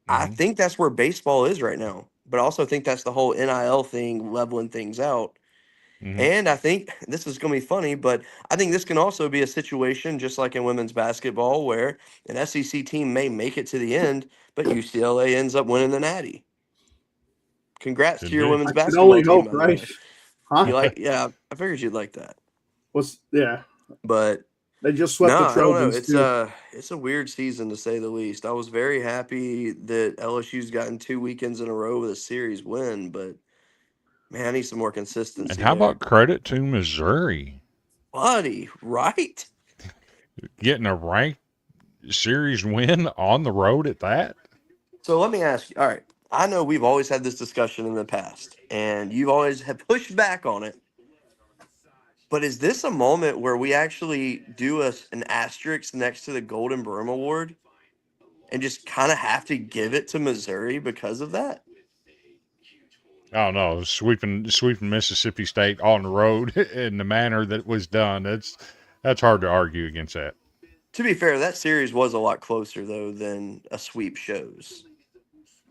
I Mm-hmm. think that's where baseball is right now, but I also think that's the whole NIL thing leveling things out. Mm-hmm. And I think this is going to be funny, but I think this can also be a situation just like in women's basketball where an SEC team may make it to the end, but UCLA ends up winning the Natty. Congrats to Could your be. I women's can basketball only team, hope, by the right? way. Huh? Yeah, I figured you'd like that. Yeah. But They just swept no, the I don't know. Trojans too. It's a weird season to say the least. I was very happy that LSU's gotten 2 weekends in a row with a series win, but man, I need some more And consistency how there. about credit to Missouri Buddy, right? getting a ranked series win on the road at that? So let me ask you. All right, I know we've always had this discussion in the past, and you've always have pushed back on it. But is this a moment where we actually do an asterisk next to the Golden Broom Award and just kind of have to give it to Missouri because of that? I don't know, sweeping Mississippi State on the road in the manner that was done. That's hard to argue against that. To be fair, that series was a lot closer though than a sweep shows.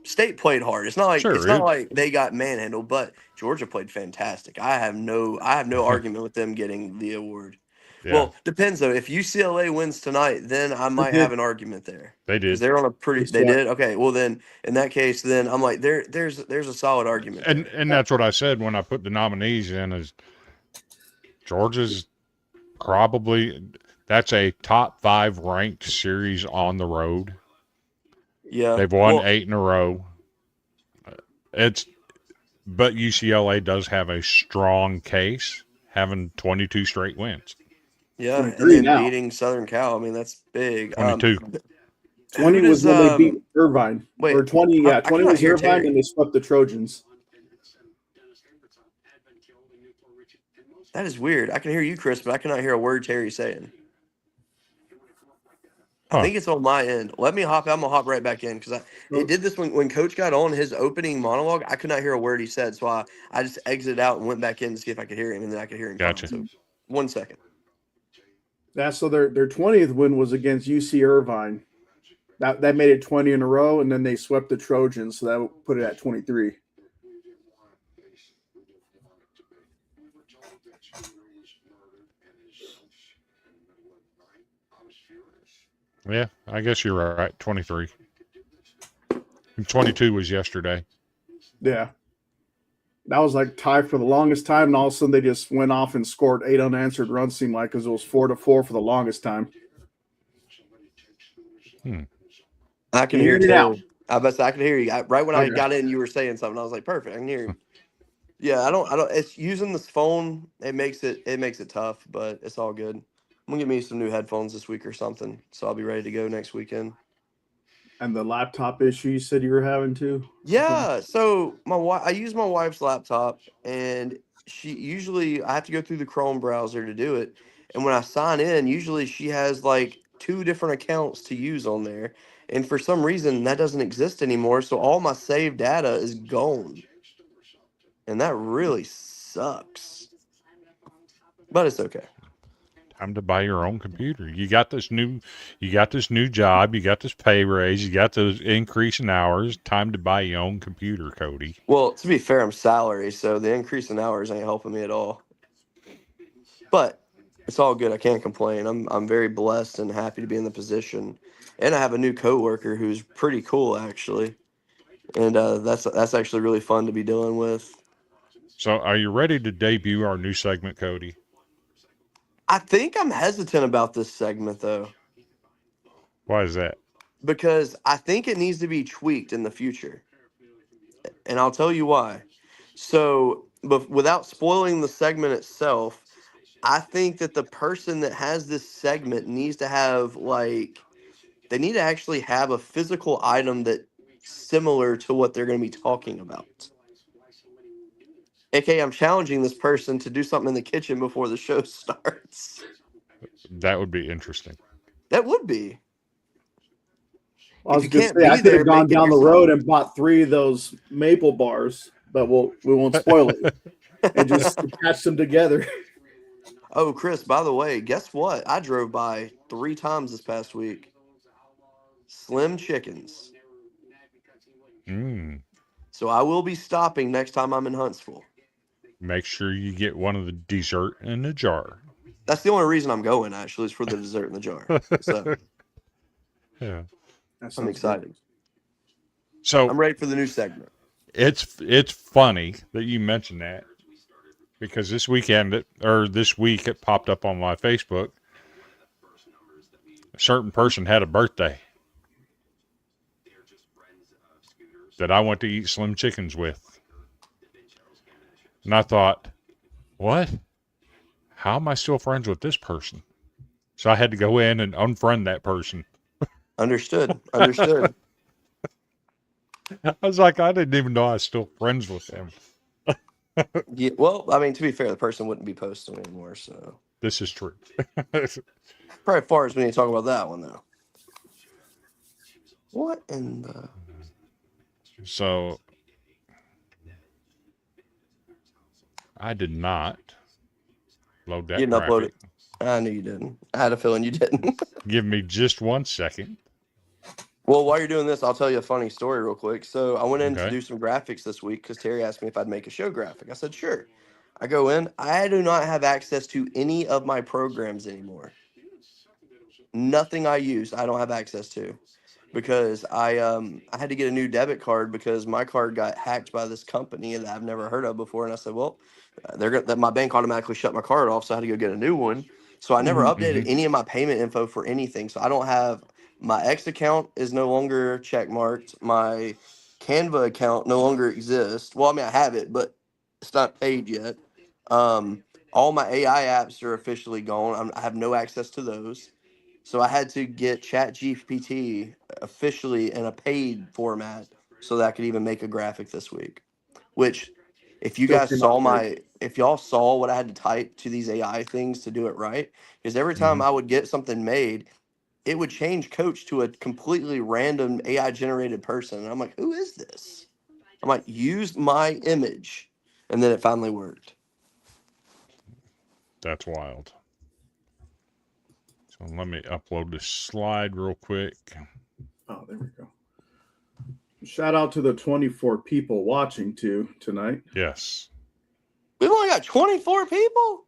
State played hard. It's Sure, not like they got manhandled, but Georgia played fantastic. I have no argument with them getting the award. yeah, Well, depends though. If UCLA wins tonight, then I They might have did. an argument there they because did, they're on a They pretty. They swept. did okay. Well, then in that case, then I'm like there's a solid argument and there. that's what I said when I put the nominees in. Is Georgia's probably that's a top 5 ranked series on the road. Yeah. They've won Well, 8 in a row. It's but UCLA does have a strong case, having 22 straight wins. yeah, and 23 then now. beating Southern Cal. I mean that's big. 22. Who 20 was does when they beat Irvine. wait? Or 20, yeah, I 20 cannot was hear Irvine, Terry. and they swept the Trojans. That is weird. I can hear you, Chris, but I cannot hear a word Terry's saying. I Huh. think it's on my end. Let me hop. I'm gonna hop right back in because it did this when Coach got on his opening monologue. I could not hear a word he said, so I just exited out and went back in to see if I could hear him, and then I could hear him fine. Gotcha. So 1 second. Yeah, so their 20th win was against UC Irvine. That made it 20 in a row, and then they swept the Trojans, so that put it at 23. Yeah, I guess you're right. 23. And 22 was yesterday. Yeah. That was like tied for the longest time, and all of a sudden they just went off and scored 8 unanswered runs, seemed like, because it was 4-4 for the longest time. I can you hear hear me now? Terry. I can hear you. Right when I Okay. got in, you were saying something. I was like, perfect. I can hear you. Yeah, I don't. It's using this phone. It makes it tough, but it's all good. I'm gonna get me some new headphones this week or something, so I'll be ready to go next weekend. And the laptop issue you said you were having too? Yeah, so I use my wife's laptop, and I have to go through the Chrome browser to do it. And when I sign in, usually she has like 2 different accounts to use on there, and for some reason that doesn't exist anymore. So all my saved data is gone, and that really sucks. But it's okay. Time to buy your own computer. You got this new job. You got this pay raise. You got those increase in hours. Time to buy your own computer, Cody. Well, to be fair, I'm salary, so the increase in hours ain't helping me at all. But it's all good. I can't complain. I'm very blessed and happy to be in the position, and I have a new coworker who's pretty cool actually, and that's actually really fun to be dealing with. So, are you ready to debut our new segment, Cody? I think I'm hesitant about this segment though, Why is that? because I think it needs to be tweaked in the future, and I'll tell you why. So, but without spoiling the segment itself, I think that the person that has this segment needs to have they need to actually have a physical item that similar to what they're going to be talking about. AKA, I'm challenging this person to do something in the kitchen before the show starts. That would be interesting. That would be. I was If you going to can't say, I be could there, have gone make it down the yourself. road and bought 3 of those maple bars, but we won't spoil it and just attach them together. Oh, Chris, by the way, guess what? I drove by 3 times this past week. Slim Chickens. Mm. So I will be stopping next time I'm in Huntsville. Make sure you get one of the dessert in a jar. That's the only reason I'm going, actually, is for the dessert in the jar. So Yeah. I'm excited. So I'm ready for the new segment. it's funny that you mentioned that, because this week it popped up on my Facebook. A certain person had a birthday that I went to eat Slim Chickens with. And I thought, what? How am I still friends with this person? So I had to go in and unfriend that person. Understood. I was like, I didn't even know I was still friends with him. Yeah, well, I mean, to be fair, the person wouldn't be posting anymore, so This is true. probably far as we need to talk about that one though. What in the So I did not load that You didn't upload graphic. it. I knew you didn't. I had a feeling you didn't. Give me just 1 second. Well, while you're doing this, I'll tell you a funny story real quick. So I went in to Okay. do some graphics this week because Terry asked me if I'd make a show graphic. I said, sure. I go in. I do not have access to any of my programs anymore. Nothing I use, I don't have access to, because I had to get a new debit card because my card got hacked by this company that I've never heard of before. And I said, well, that my bank automatically shut my card off, so I had to go get a new one. So I never updated any of my payment info for anything. So I don't have my X account is no longer check marked. My Canva account no longer exists. Well, I mean I have it, but it's not paid yet. All my AI apps are officially gone. I have no access to those. So I had to get ChatGPT officially in a paid format so that I could even make a graphic this week. Which, if you Still guys came saw out good. if y'all saw what I had to type to these AI things to do it right, because every time Mhm. I would get something made, it would change coach to a completely random AI generated person. And I'm like, who is this? I'm like, use my image. And then it finally worked. That's wild. So let me upload this slide real quick. Oh, there we go. Shout out to the 24 people watching tonight. Yes. We've only got 24 people.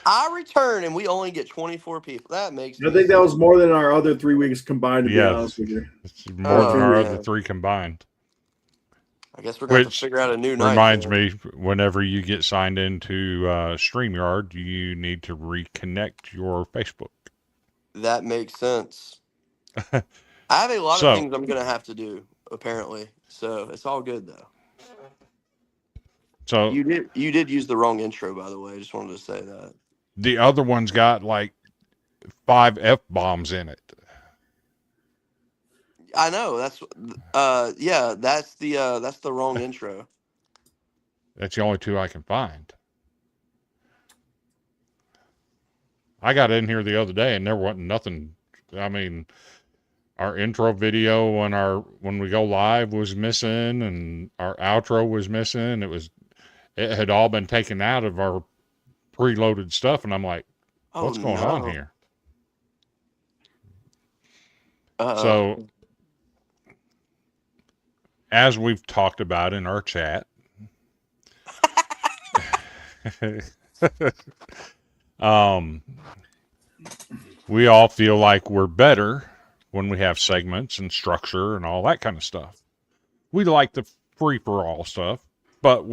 I return and we only get 24 people. That makes I think that was more than our other 3 weeks combined, to be Yeah. honest with you. It's more Oh, than our man. other 3 combined. I guess we're going to have to Which figure out a new night. reminds then. me, whenever you get signed into StreamYard, you need to reconnect your Facebook. That makes sense. I have a lot So- of things I'm going to have to do, apparently. So it's all good, though. So You did use the wrong intro, by the way. I just wanted to say that. the other one's got like 5 F-bombs in it. I know that's yeah, that's the wrong intro. That's the only 2 I can find. I got in here the other day and there wasn't nothing. I mean, our intro video when we go live was missing, and our outro was missing. It had all been taken out of our preloaded stuff, and I'm like, Oh What's going on no. here? Uh-oh. So, as we've talked about in our chat, um, we all feel like we're better when we have segments and structure and all that kind of stuff. We like the free for all stuff, but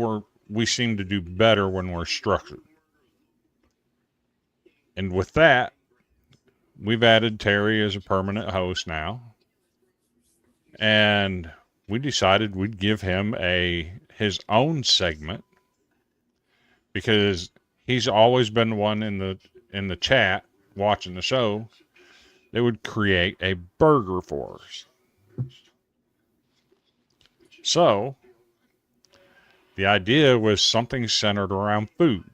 we seem to do better when we're structured. And with that, we've added Terry as a permanent host now. And we decided we'd give him his own segment because he's always been one in the chat watching the show that would create a burger for us. So the idea was something centered around food.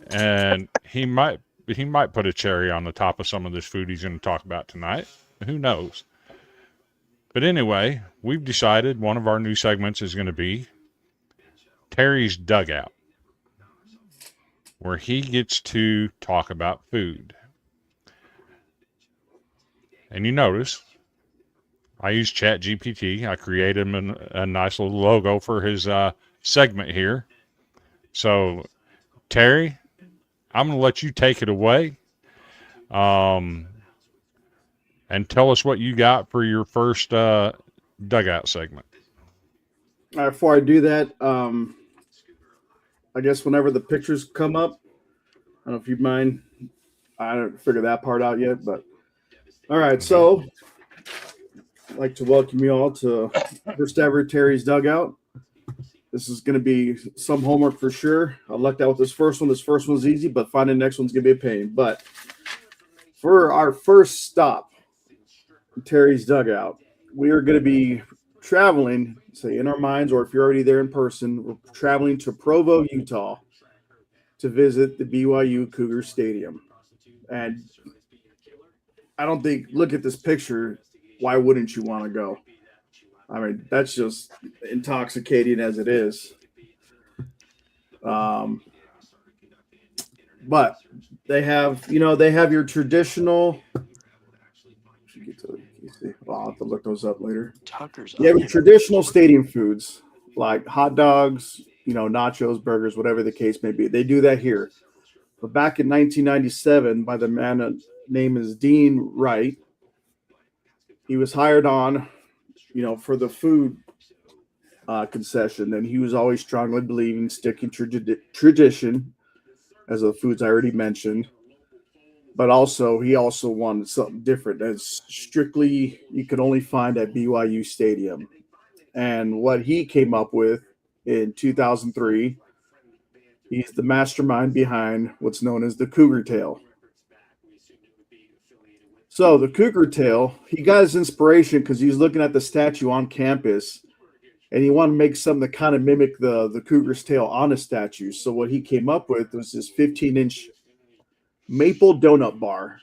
And he might put a cherry on the top of some of this food he's going to talk about tonight. Who knows? But anyway, we've decided one of our new segments is going to be Terry's Dugout, where he gets to talk about food. And you notice, I use ChatGPT. I created him a nice little logo for his segment here. So, Terry, I'm going to let you take it away. And tell us what you got for your first dugout segment. All right, before I do that, I guess whenever the pictures come up, I don't know if you mind. I haven't figured that part out yet, but all right. So I'd like to welcome you all to first ever Terry's Dugout. This is going to be some homework for sure. I lucked out with this first one. This first one's easy, but finding the next one's going to be a pain. But for our first stop, Terry's Dugout, we are going to be traveling, say in our minds, or if you're already there in person, we're traveling to Provo, Utah to visit the BYU Cougar Stadium. And I don't think, look at this picture, why wouldn't you want to go? I mean, that's just intoxicating as it is. But they have your traditional. I'll have to look those up later. Tucker's You have your traditional stadium foods like hot dogs, nachos, burgers, whatever the case may be. They do that here. But back in 1997, by the man name is Dean Wright, he was hired on, for the food concession, and he was always strongly believing sticking to tradition, as the foods I already mentioned. But he also wanted something different that's strictly you could only find at BYU Stadium. And what he came up with in 2003, he's the mastermind behind what's known as the Cougar Tail. So the Cougar Tail, he got his inspiration because he was looking at the statue on campus, and he wanted to make something that kind of mimic the Cougar's tail on a statue. So what he came up with was this 15-inch maple donut bar.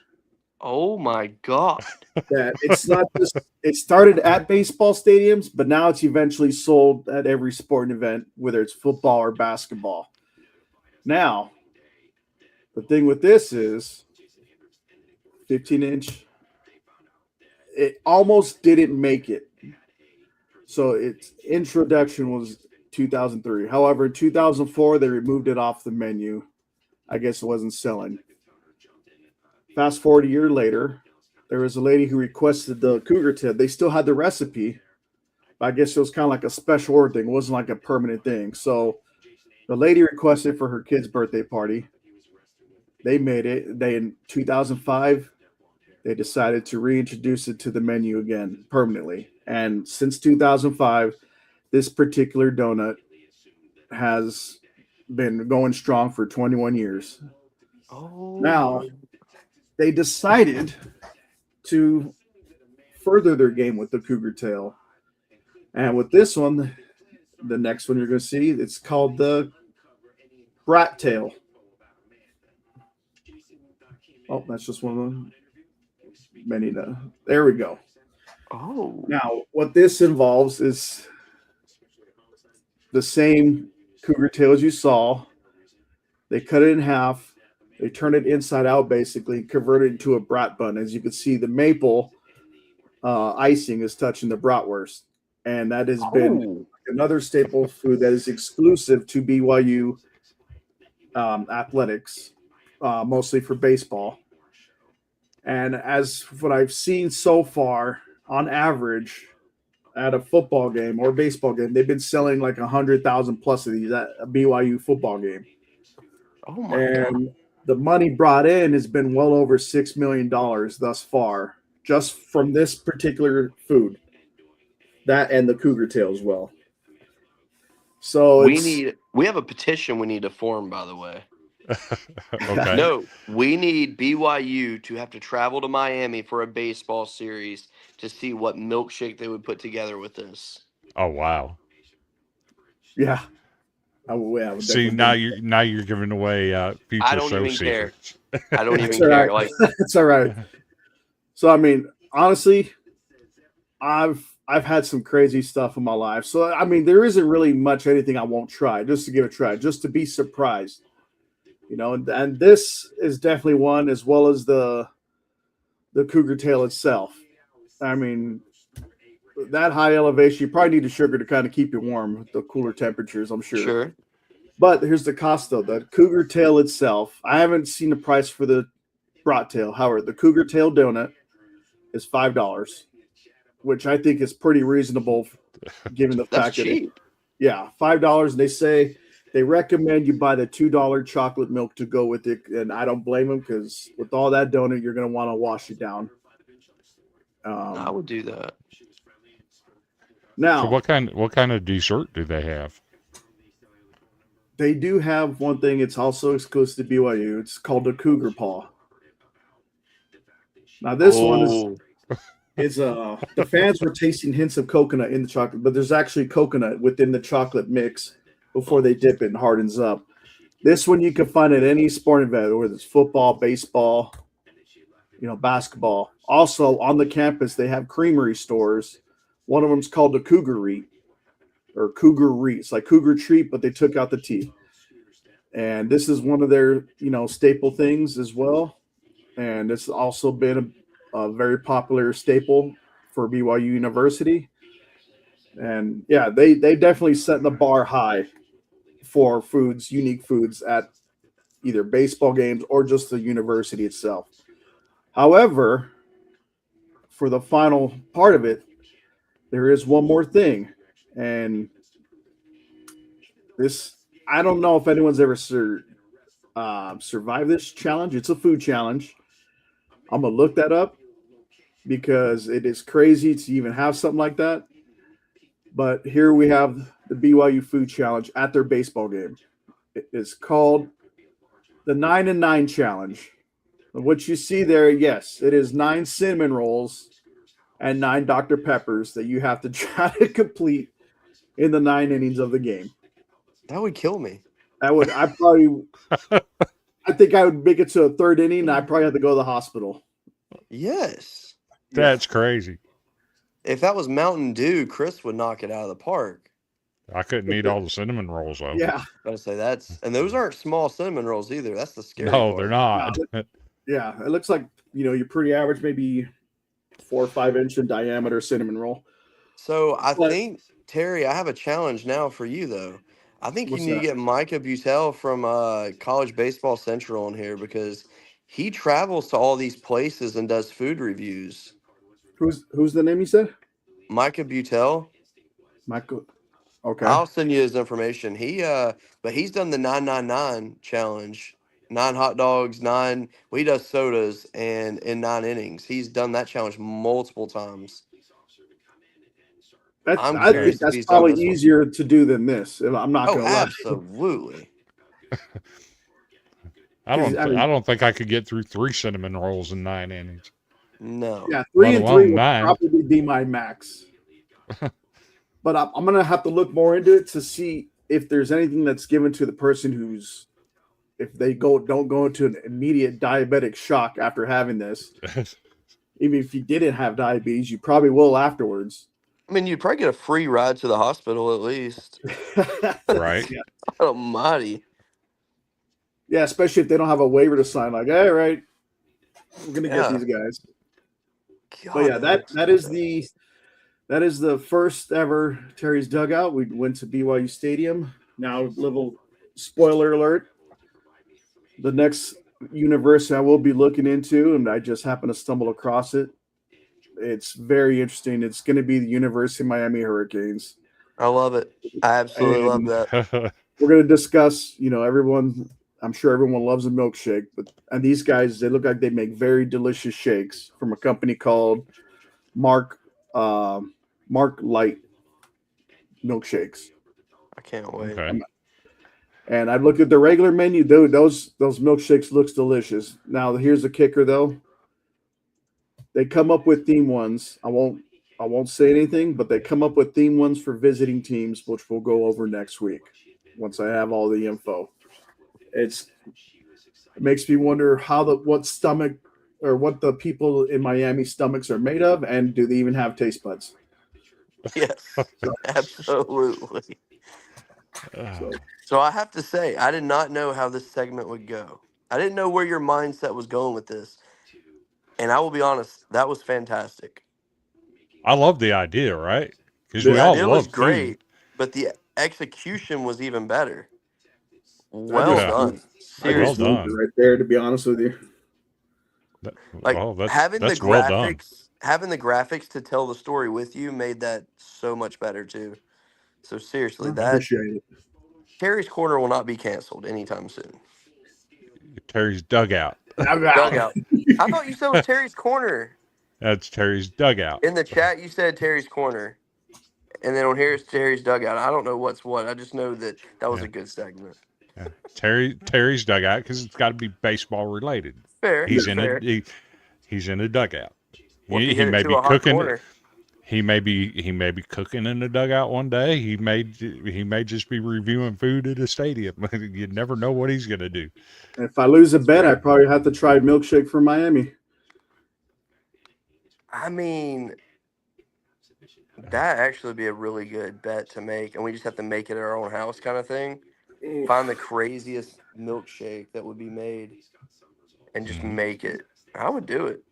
Oh my God. That it's not just it started at baseball stadiums, but now it's eventually sold at every sporting event, whether it's football or basketball. Now, the thing with this is 15-inch. It almost didn't make it. So its introduction was 2003. However, in 2004, they removed it off the menu. I guess it wasn't selling. Fast forward a year later, there was a lady who requested the Cougar Tail. They still had the recipe, but I guess it was kind of like a special order thing. It wasn't like a permanent thing. So the lady requested for her kid's birthday party. They made it. In 2005, they decided to reintroduce it to the menu again permanently. And since 2005, this particular donut has been going strong for 21 years. Oh. Now, they decided to further their game with the Cougar Tail. And with this one, the next one you're going to see, it's called the Brat Tail. Oh, that's just one of them. Many. There we go. Oh. Now, what this involves is the same Cougar Tail as you saw. They cut it in half. They turn it inside out, basically, convert it into a brat bun. As you can see, the maple icing is touching the bratwurst. And that has been Oh, another staple food that is exclusive to BYU athletics, mostly for baseball. And as what I've seen so far, on average, at a football game or baseball game, they've been selling like 100,000 plus of these at a BYU football game. oh my God. And the money brought in has been well over $6 million thus far, just from this particular food. That and the cougar tail as well. So We have a petition we need to form, by the way. Okay. No, we need BYU to have to travel to Miami for a baseball series to see what milkshake they would put together with this. Oh wow. yeah, I would See, definitely now you're giving away future I don't show even care. secrets. I don't It's even all care. right. Like, it's all right. So I mean, honestly, I've had some crazy stuff in my life. So I mean, there isn't really much anything I won't try just to give it a try, just to be surprised. And this is definitely one, as well as the cougar tail itself. I mean, that high elevation, you probably need a sugar to kind of keep you warm with the cooler temperatures, I'm sure. sure. But here's the cost though. The cougar tail itself, I haven't seen the price for the brat tail. However, the cougar tail donut is $5, which I think is pretty reasonable given the That's fact that cheap. $5. And they say they recommend you buy the $2 chocolate milk to go with it, and I don't blame them because with all that donut, you're going to want to wash it down. I would do that. Now, So what kind of dessert do they have? they do have one thing. It's also exclusive to BYU. It's called the Cougar Paw. Now, this one is the fans were tasting hints of coconut in the chocolate, but there's actually coconut within the chocolate mix before they dip it and hardens up. This one you can find at any sporting event, whether it's football, baseball, basketball. Also on the campus, they have creamery stores. One of them's called the Cougar-Reet or Cougar-Reet. It's like Cougar Treat, but they took out the T. And this is one of their, staple things as well. And it's also been a very popular staple for BYU University. And yeah, they definitely set the bar high for foods, unique foods at either baseball games or just the university itself. However, for the final part of it, there is one more thing. And this, I don't know if anyone's ever survived this challenge. It's a food challenge. I'm going to look that up because it is crazy to even have something like that. But here we have the BYU Food Challenge at their baseball game. It is called the 9 and 9 Challenge. And what you see there, yes, it is 9 cinnamon rolls and 9 Dr. Peppers that you have to try to complete in the 9 innings of the game. That would kill me. I think I would make it to a third inning, and I probably have to go to the hospital. Yes. That's crazy. If that was Mountain Dew, Chris would knock it out of the park. I couldn't eat all the cinnamon rolls though. Yeah. I would say and those aren't small cinnamon rolls either. That's the scary No, part. they're not. Yeah, it looks like, you're pretty average, maybe 4 or 5 inch in diameter cinnamon roll. So I think, Terry, I have a challenge now for you, though. I think you What's need that? to get Micah Butel from College Baseball Central on here because he travels to all these places and does food reviews. Who's the name you said? Micah Butel. Michael. Okay. I'll send you his information. But he's done the 999 challenge. 9 hot dogs, 9. Well, he does sodas, and in 9 innings, he's done that challenge multiple times. I think that's probably easier to do than this. I'm not going to lie. Absolutely. I don't think I could get through 3 cinnamon rolls in 9 innings. No. Yeah, 3 and 3 would 9. probably be my max. But I'm going to have to look more into it to see if there's anything that's given to the person if they don't go into an immediate diabetic shock after having this. Even if you didn't have diabetes, you probably will afterwards. I mean, you'd probably get a free ride to the hospital at least. Right. Yeah. Almighty. Yeah, especially if they don't have a waiver to sign. Like, all right, we're gonna get Yeah. these guys. But God, yeah, that looks that is the first ever Terry's Dugout. We went to BYU Stadium. Now, little spoiler alert: the next university I will be looking into, and I just happened to stumble across it. It's very interesting. It's going to be the University of Miami Hurricanes, I love it. I absolutely love and that. we're going to discuss. Everyone. I'm sure everyone loves a milkshake, and these guys, they look like they make very delicious shakes from a company called Mark Mark Light Milkshakes. I can't wait. Okay. And I looked at the regular menu. Dude, those milkshakes looks delicious. Now here's the kicker, though. They come up with theme ones. I won't say anything, but they come up with theme ones for visiting teams, which we'll go over next week once I have all the info. It makes me wonder what stomach or what the people in Miami stomachs are made of, and do they even have taste buds? Yes, absolutely. So So I have to say, I did not know how this segment would go. I didn't know where your mindset was going with this. And I will be honest, that was fantastic. I love the idea, right? Because yeah, we The all idea was love food. great, but the execution was even better. I Well just Yeah. done. I Well just Seriously. moved it done. right there, to be honest with you. That, Like well, that's well done. having the graphics to tell the story with you made that so much better too. So seriously, I that appreciate it. Terry's Corner will not be canceled anytime soon. Terry's dugout. I'm out. Dugout. I thought you said it was Terry's Corner. That's Terry's dugout. In the chat, you said Terry's Corner. And then on here, it's Terry's Dugout. I don't know what's what. I just know that that was Yeah. a good segment. Yeah. Terry's dugout because it's got to be baseball related. Fair. He's in a Fair. he's in a dugout. What if you He hit it may to be a hot cooking. corner? He may be cooking in the dugout one day. He may just be reviewing food at a stadium. You never know what he's gonna do. If I lose a bet, I Fair. probably have to try milkshake from Miami. I mean, that actually would be a really good bet to make. And we just have to make it at our own house kind of thing. Find the craziest milkshake that would be made and just Mhm. make it. I would do it.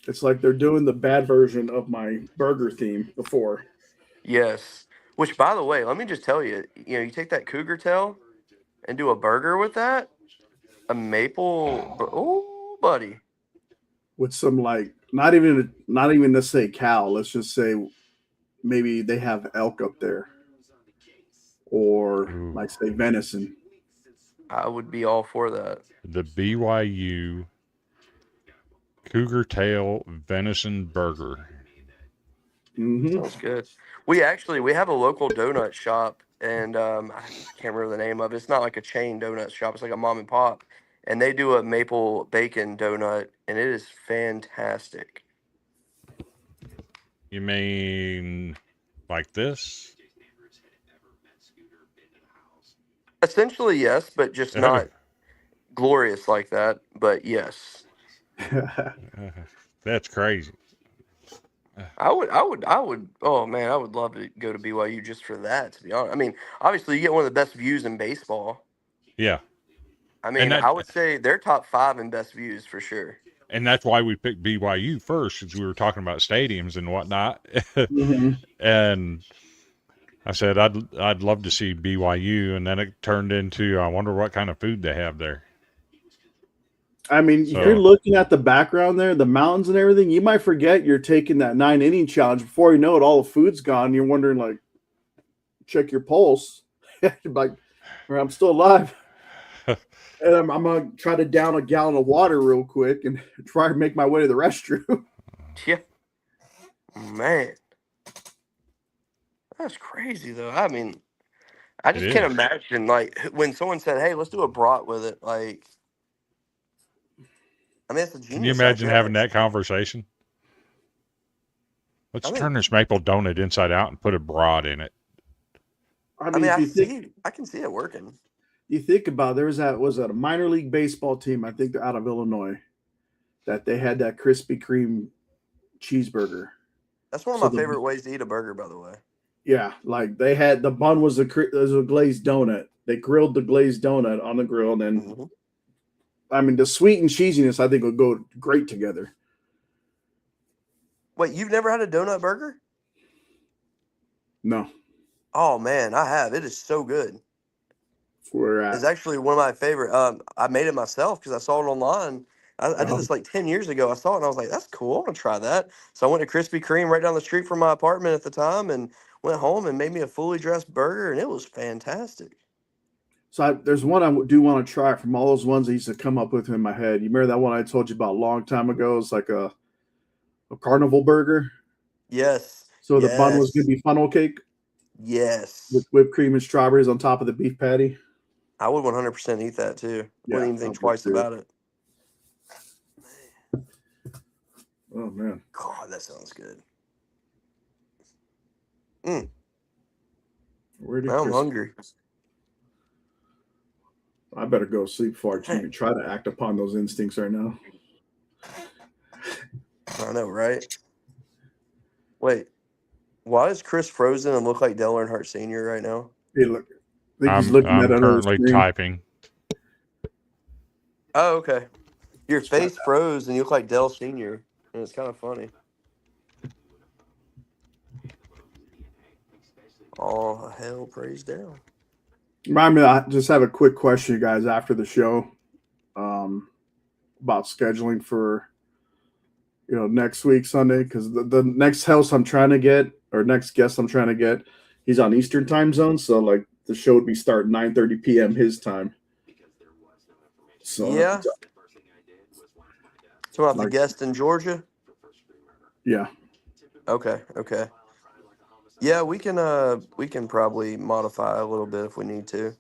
It's like they're doing the bad version of my burger theme before. Yes. Which, by the way, let me just tell you, you take that cougar tail and do a burger with that, a maple. Oh, buddy. With some like not even to say cow. Let's just say maybe they have elk up there, or Ooh, like say venison. I would be all for that. the BYU Cougar Tail Venison Burger. Mm-hmm. Sounds good. We have a local donut shop, and I can't remember the name of it. It's not like a chain donut shop. It's like a mom and pop, and they do a maple bacon donut, and it is fantastic. You mean like this? Essentially, yes, but just not glorious like that. But yes, That's crazy. I would. Oh man, I would love to go to BYU just for that. To be honest, I mean, obviously, you get one of the best views in baseball. Yeah, I and mean, that I would say they're top 5 in best views for sure. and that's why we picked BYU first, since we were talking about stadiums and whatnot. Mm-hmm. And I said I'd love to see BYU, and then it turned into I wonder what kind of food they have there. I mean, if you're So looking at the background there, the mountains and everything, you might forget you're taking that 9 inning challenge. Before you know it, all the food's gone. You're wondering, like, check your pulse. Like, I'm still alive. And I'm going to try to down a gallon of water real quick and try to make my way to the restroom. Yeah, man, that's crazy though. I mean, I it just can't is. imagine like when someone said, "Hey, let's do a brat with it." Like, I mean, it's a Can you genius imagine idea. having that conversation? Let's I mean, turn this maple donut inside out and put a broad in it. I mean, I can see it working. you think about it, was that a minor league baseball team, I think they're out of Illinois, that they had that Krispy Kreme cheeseburger. That's one of So my favorite ways to eat a burger, by the way. Yeah, like they had the bun was a glazed donut. They grilled the glazed donut on the grill, and then Mhm. I mean the sweet and cheesiness I think would go great together. Wait, you've never had a donut burger? No, Oh man, I have. It is so good. where we're It's at. actually one of my favorite. I made it myself because I saw it online. I did Oh, this like 10 years ago. I saw it and I was like, that's cool. I want to try that. So I went to Krispy Kreme right down the street from my apartment at the time and went home and made me a fully dressed burger, and it was fantastic. so there's one I do want to try from all those ones that used to come up with in my head. You remember that one I told you about a long time ago? It's like a carnival burger. Yes, So the bun was going yes, to be funnel cake with yes. whipped cream and strawberries on top of the beef patty. I would 100% eat that too. Yeah, Wouldn't even think sounds good twice too. about it. Oh man, God, that sounds good. Mm, where did now I'm Chris? hungry. I better go sleep before I Hey, even try to act upon those instincts right now. I know, right? Wait, why is Chris frozen and look like Dale Earnhardt Sr. right now? Hey, look, I think he's looking at I'm another currently screen. typing. Oh, okay. Your Let's try face froze and you look like Dell Sr. And it's kind of funny. All hell praise Dell. Remind me, I just have a quick question, you guys, after the show, um, about scheduling for next week Sunday, because the next house I'm trying to get, or next guest I'm trying to get, he's on Eastern time zone, so like the show would be starting 9:30 p.m. his time. So Yeah. So about the like guest in Georgia? yeah, Okay, okay. Yeah, we can probably modify a little bit if we need to.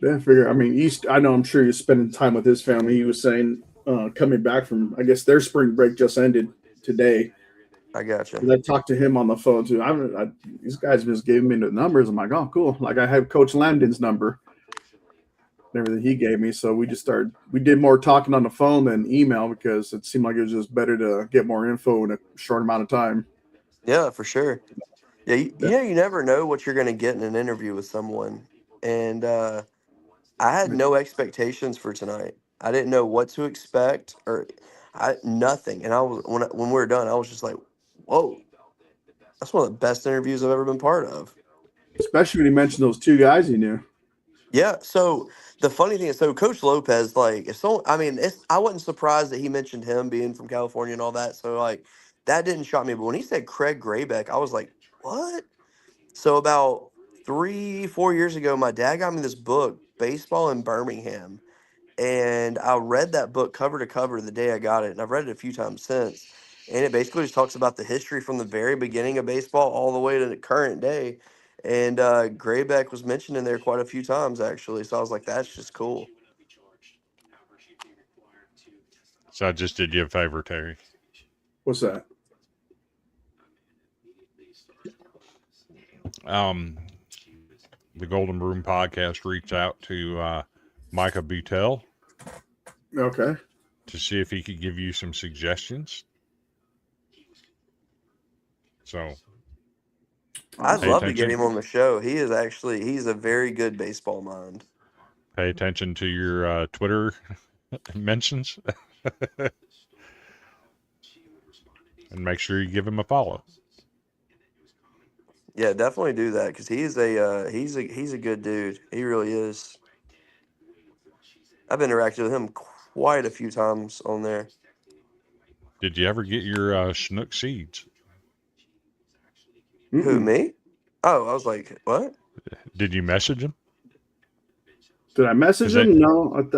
yeah. Figure. I mean, East. I know. I'm sure you're spending time with his family. He was saying coming back from, I guess their spring break just ended today. I gotcha. I talked to him on the phone too. These guys just gave me the numbers. I'm like, oh, cool. Like I have Coach Lambdin's number and everything he gave me. So we did more talking on the phone than email because it seemed like it was just better to get more info in a short amount of time. Yeah, for sure. Yeah, you never know what you're going to get in an interview with someone. And I had no expectations for tonight. I didn't know what to expect or nothing. And I was when we were done, I was just like, "Whoa, that's one of the best interviews I've ever been part of." Especially when he mentioned those two guys he knew. Yeah. So the funny thing is, so Coach Lopez, like, if so, I mean, I wasn't surprised that he mentioned him being from California and all that. So like, that didn't shock me. But when he said Craig Graybeck, I was like, "What?" So about 3, 4 years ago, my dad got me this book, Baseball in Birmingham. And I read that book cover to cover the day I got it, and I've read it a few times since. And it basically just talks about the history from the very beginning of baseball all the way to the current day. And Graybeck was mentioned in there quite a few times, actually. So I was like, that's just cool. So I just did you a favor, Terry. What's that? Um, the Golden Room podcast reached out to Micah Butel Okay. to see if he could give you some suggestions. So I'd pay love to get attention. him on the show. He's a very good baseball mind. Pay attention to your Twitter mentions, and make sure you give him a follow. Yeah, definitely do that because he's a good dude. He really is. I've interacted with him quite a few times on there. Did you ever get your Chinook seeds? Who, Mm-mm. me? Oh, I was like, what? Did you message him? Did I message Because him? No.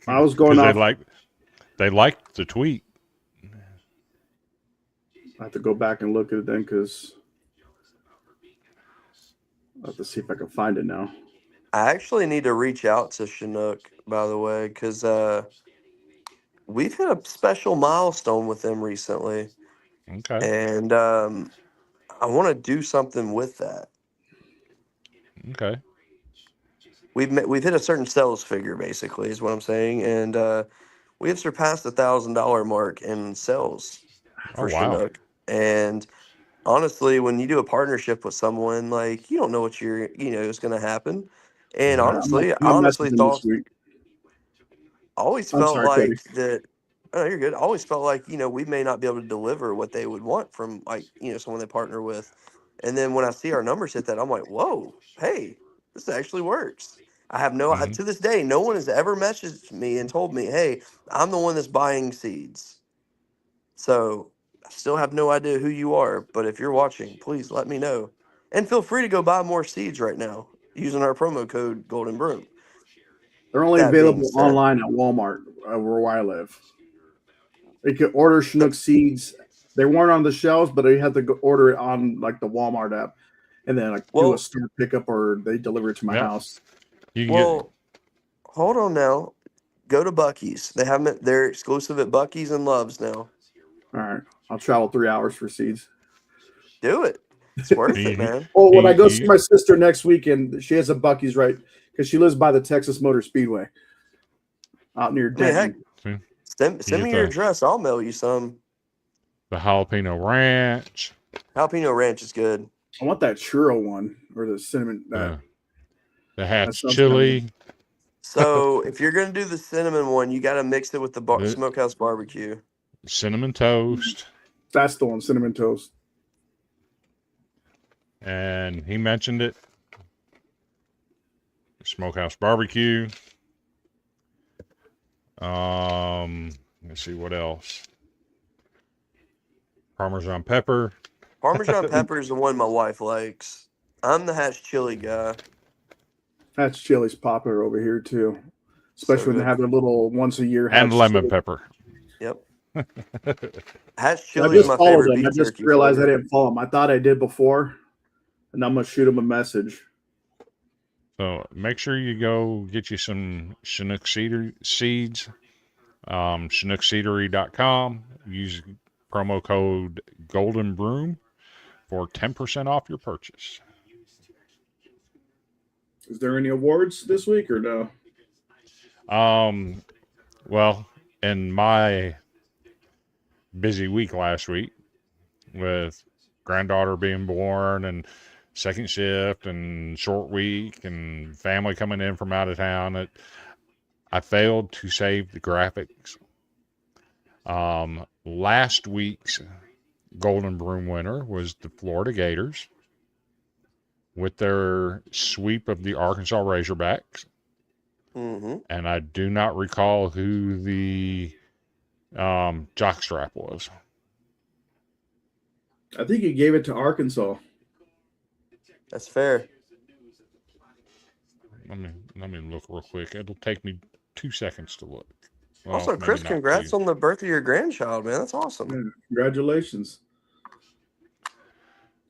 I was going off. they liked the tweet. I have to go back and look at it then because I have to see if I can find it now. I actually need to reach out to Chinook, by the way, because we've hit a special milestone with them recently, Okay. and I want to do something with that. Okay. We've hit a certain sales figure, basically, is what I'm saying, and we have surpassed the $1,000 mark in sales Oh for wow. Chinook, and honestly, when you do a partnership with someone, like you don't know what is going to happen. And Mhm. I'm honestly, I gonna honestly message him this thought, week. always I'm felt sorry, Cody. like that. Oh, you're good. I always felt like we may not be able to deliver what they would want from like someone they partner with. And then when I see our numbers hit that, I'm like, whoa, hey, this actually works. I have Mhm. to this day, no one has ever messaged me and told me, hey, I'm the one that's buying seeds. So I still have no idea who you are, but if you're watching, please let me know. And feel free to go buy more seeds right now using our promo code Golden Broom. They're only That being available said, online at Walmart, where I live. You could order Chinook seeds. They weren't on the shelves, but you had to go order it on like the Walmart app, and then like do a well, store pickup or they deliver it to my Yep. house. You can get well, hold on now. Go to Bucky's. They have them. They're exclusive at Bucky's and Love's now. All right, I'll travel 3 hours for seeds. Do it. It's worth it, you, man. Oh, when I you, go see you, my sister next weekend, she has a Bucky's right because she lives by the Texas Motor Speedway out near I mean, heck, Denton. you send get me your address. I'll mail you some. the jalapeno ranch, Jalapeno Ranch is good. I want that churro one or the cinnamon. the That Hatch sounds kind of good. chili, So if you're gonna do the cinnamon one, you got to mix it with the the smokehouse barbecue. cinnamon toast, That's the one, cinnamon toast. and he mentioned it. Smokehouse barbecue. Let's see what else. Parmesan pepper. Parmesan pepper is the one my wife likes. I'm the Hatch chili guy. Hatch chili's popular over here too, especially So when they good. have their little once a year And Hatch lemon chili. pepper. Yep. Hatch I chili is just my followed favorite them. I beef just jerky realized I flavor. didn't follow them. I thought I did before, and I'm gonna shoot them a message. So make sure you go get you some Chinook seeds. ChinookSeedery.com. Use promo code Golden Broom for 10% off your purchase. Is there any awards this week or no? Well, in my busy week last week with granddaughter being born and second shift and short week and family coming in from out of town, I failed to save the graphics. Last week's Golden Broom winner was the Florida Gators with their sweep of the Arkansas Razorbacks. Mm-hmm. And I do not recall who the jockstrap was. I think he gave it to Arkansas. That's fair. Let me look real quick. It'll take me 2 seconds to look. Well, Also, maybe Chris, not congrats 2. on the birth of your grandchild, man. That's awesome. Yeah, congratulations.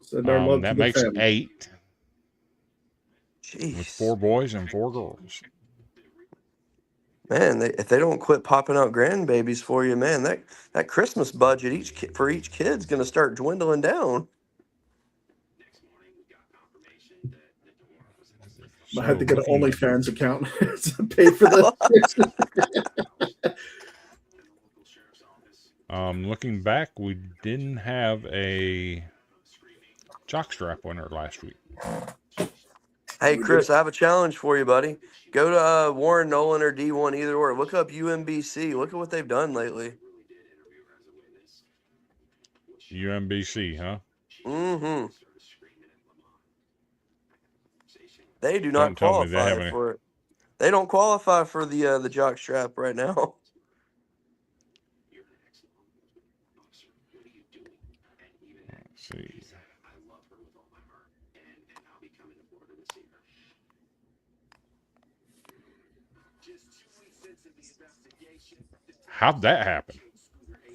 Send our love to That the makes family. 8 with 4 Jeez, boys and 4 girls. man. If they don't quit popping out grandbabies for you, man, that Christmas budget for each kid's gonna start dwindling down. I had So to get an looking, OnlyFans account to pay for the. looking back, we didn't have a jockstrap winner last week. Hey, Chris, I have a challenge for you, buddy. Go to Warren Nolan or D1, either or. Look up UMBC. Look at what they've done lately. UMBC, huh? Mm-hmm. They do not Don't tell me they qualify haven't. for it. They don't qualify for the jock strap right now. Let's see. How'd that happen?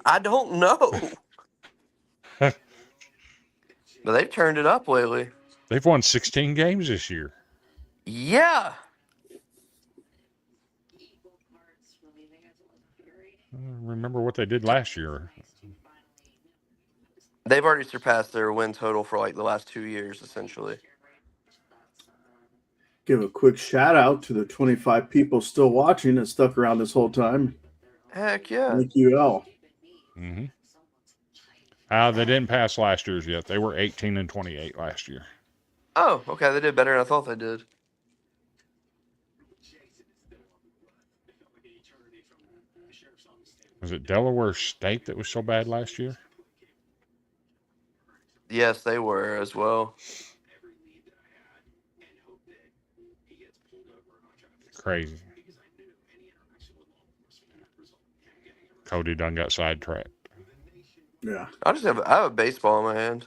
I don't know. But they've turned it up lately. They've won 16 games this year. Yeah. Remember what they did last year. They've already surpassed their win total for like the last 2 years, essentially. Give a quick shout out to the 25 people still watching and stuck around this whole time. Heck yeah. Thank you all. Mm-hmm. They didn't pass last year's yet. They were 18-28 last year. Oh, okay. They did better than I thought they did. Was it Delaware State that was so bad last year? Yes, they were as well. Crazy. Cody done got sidetracked. Yeah. I have a baseball in my hand.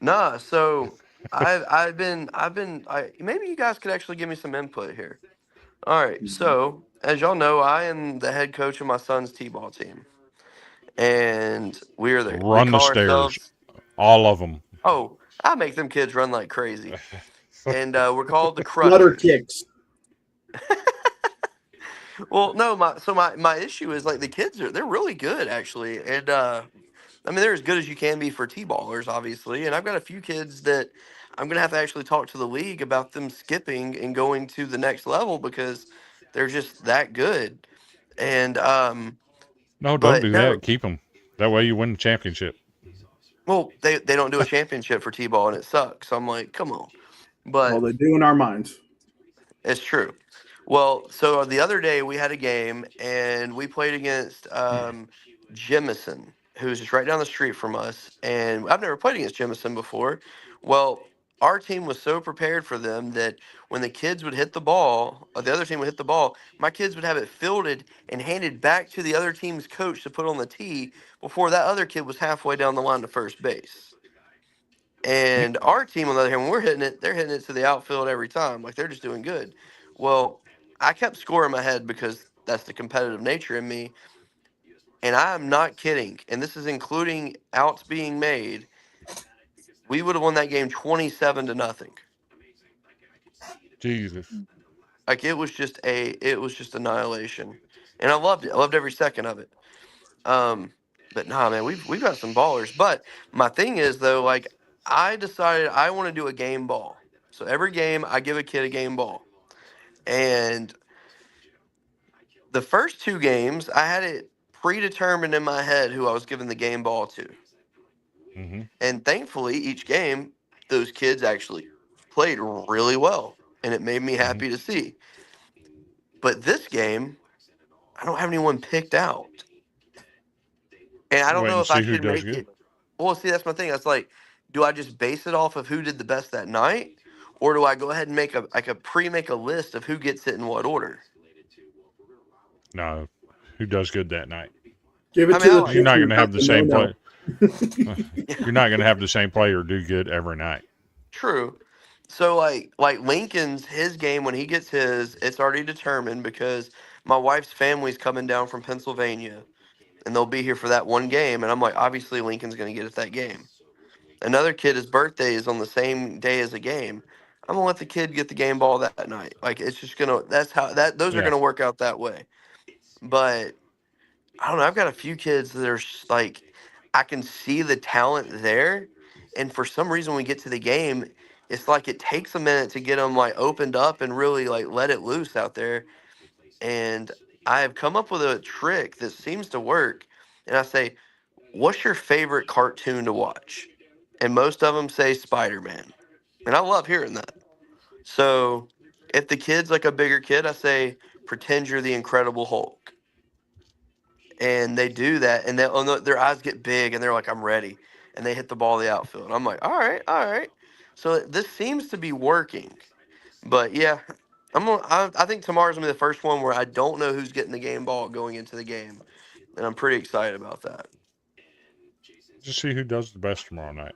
Nah, so maybe you guys could actually give me some input here. All right, so as y'all know, I am the head coach of my son's t-ball team, and we Run the call stairs, ourselves. all of them. Oh, I make them kids run like crazy, and we're called the Flutter Crushers. kicks. Well, no, my issue is like the kids they're really good actually, and I mean they're as good as you can be for t-ballers, obviously. And I've got a few kids that I'm gonna have to actually talk to the league about them skipping and going to the next level because they're just that good. And No, don't but do no, that. Keep them. That way you win the championship. well they don't do a championship for t-ball and it sucks. So I'm like, come on, Well, but they do in our minds. it's true. Well, so the other day we had a game and we played against Jemison, who's just right down the street from us. And I've never played against Jemison before. Well, our team was so prepared for them that when the kids would hit the ball, or the other team would hit the ball, my kids would have it fielded and handed back to the other team's coach to put on the tee before that other kid was halfway down the line to first base. And our team, on the other hand, when we're hitting it, they're hitting it to the outfield every time. Like they're just doing good. Well, I kept score in my head because that's the competitive nature in me. And I'm not kidding. And this is including outs being made. We would have won that game 27-0. Jesus. Like it was just annihilation. And I loved it. I loved every second of it. But nah, man, we've got some ballers. But my thing is though, like I decided I want to do a game ball. So every game I give a kid a game ball. And the first two games, I had it predetermined in my head who I was giving the game ball to. Mm-hmm. And thankfully, each game, those kids actually played really well. And it made me Mm-hmm. happy to see. But this game, I don't have anyone picked out. And I don't Wait know and if I see who should does make good. it. Well, see, that's my thing. That's like, do I just base it off of who did the best that night? Or do I go ahead and make make a list of who gets it in what order? No, who does good that night? Give I it mean, to I the like You're not pitcher going to who have got the the same no-no. play. You're not going to have the same player do good every night. True. So like Lincoln's his game when he gets his, it's already determined because my wife's family's coming down from Pennsylvania and they'll be here for that one game and I'm like obviously Lincoln's going to get at that game. Another kid his birthday is on the same day as a game. I'm going to let the kid get the game ball that night. Like it's just going to that's how that those are Yeah. going to work out that way. But I don't know. I've got a few kids that are like, I can see the talent there, and for some reason, when we get to the game, it's like it takes a minute to get them like opened up and really like let it loose out there. And I have come up with a trick that seems to work. And I say, "What's your favorite cartoon to watch?" And most of them say Spider-Man, and I love hearing that. So if the kid's like a bigger kid, I say, "Pretend you're the Incredible Hulk." And they do that, and their eyes get big, and they're like, "I'm ready," and they hit the ball in the outfield. I'm like, "All right, all right." So this seems to be working, but yeah, I think tomorrow's gonna be the first one where I don't know who's getting the game ball going into the game, and I'm pretty excited about that. Just see who does the best tomorrow night.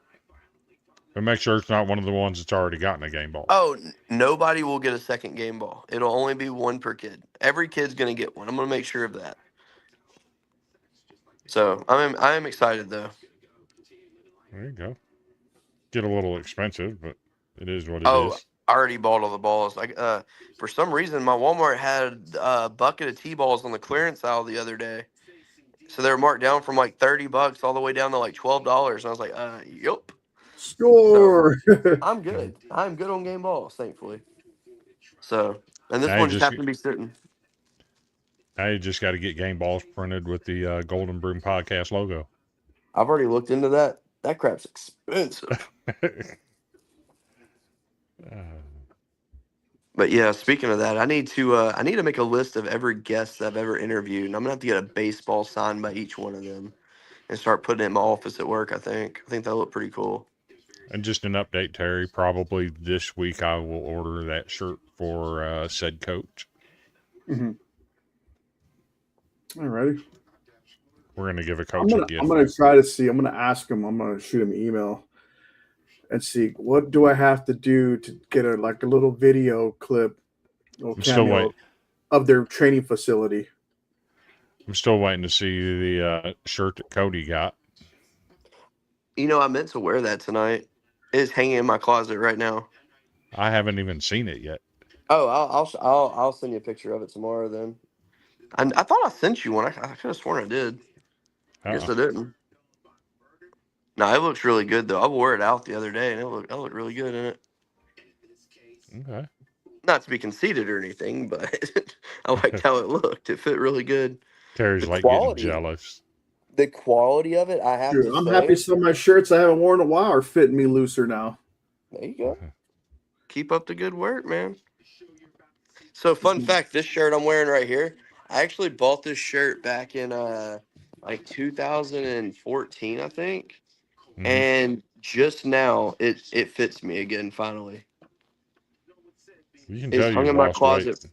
But make sure it's not one of the ones that's already gotten a game ball. Oh, nobody will get a second game ball. It'll only be one per kid. Every kid's gonna get one. I'm gonna make sure of that. So I am excited though. There you go. Get a little expensive, but it is what it Oh, is. I already bought all the balls. Like, for some reason, my Walmart had a bucket of T-balls on the clearance aisle the other day. So they were marked down from like $30 all the way down to like $12. And I was like, yup. So Score. I'm good. I'm good on game balls, thankfully. So, and this Now you one just just happened to be sitting. now you just got to get game balls printed with the Golden Broom Podcast logo. I've already looked into that. That crap's expensive. But yeah, speaking of that, I need to make a list of every guest that I've ever interviewed, and I'm gonna have to get a baseball signed by each one of them and start putting it in my office at work. I think that'll look pretty cool. And just an update, Terry. Probably this week I will order that shirt for said coach. Mm-hmm. All righty. We're going to give a coach a gift. I'm gonna try to see. I'm gonna ask him. I'm gonna shoot him an email and see what do I have to do to get a little video clip, little I'm still cameo waiting. of their training facility. I'm still waiting to see the shirt that Cody got. You know, I meant to wear that tonight. It's hanging in my closet right now. I haven't even seen it yet. Oh, I'll send you a picture of it tomorrow then. I thought I sent you one. I could have sworn I did. I guess I didn't. No, it looks really good though. I wore it out the other day and I looked really good in it. Okay. Not to be conceited or anything, but I liked how it looked. It fit really good. Terry's The like quality. getting jealous. The quality of it, I have Dude, to I'm say. happy some of my shirts I haven't worn in a while are fitting me looser now. There you go. Keep up the good work, man. So, fun fact: this shirt I'm wearing right here, I actually bought this shirt back in like 2014, I think, and just now it fits me again. Finally, You can it's tell hung you've in my lost closet. weight.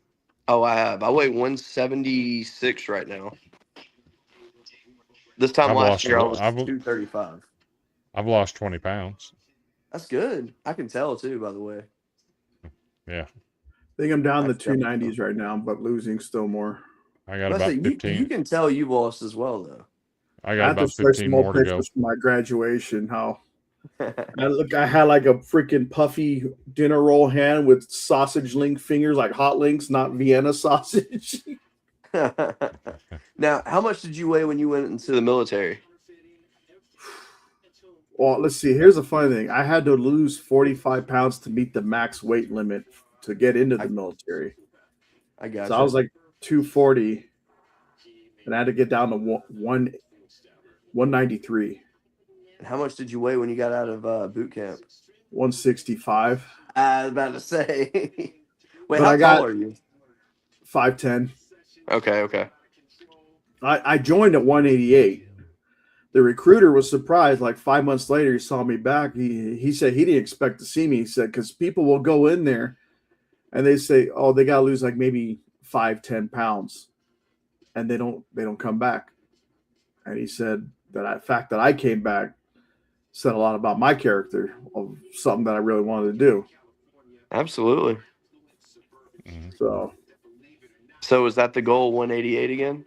Oh, I have. I weigh 176 right now. This time I've last lost. year I was I've 235. I've lost 20 pounds. That's good. I can tell too, by the way. Yeah. I think I'm down That's the 290s right now, but losing still more. I got I about say, you 15. can tell you've lost as well, though. I I got have to about search 15 some old more to go. pictures from my graduation. How I had like a freaking puffy dinner roll hand with sausage link fingers, like hot links, not Vienna sausage. Now, how much did you weigh when you went into the military? Well, let's see. Here's the funny thing. I had to lose 45 pounds to meet the max weight limit to get into the military. I got So I was like 240, and I had to get down to 193. And how much did you weigh when you got out of boot camp? 165. I was about to say. Wait, But how I got tall are you? 5'10. Okay. I joined at 188. The recruiter was surprised. Like 5 months later, he saw me back. He said he didn't expect to see me. He said, because people will go in there and they say, oh, they got to lose like maybe 5-10 pounds. And they don't come back. And he said that the fact that I came back said a lot about my character of something that I really wanted to do. Absolutely. So is that the goal, 188 again?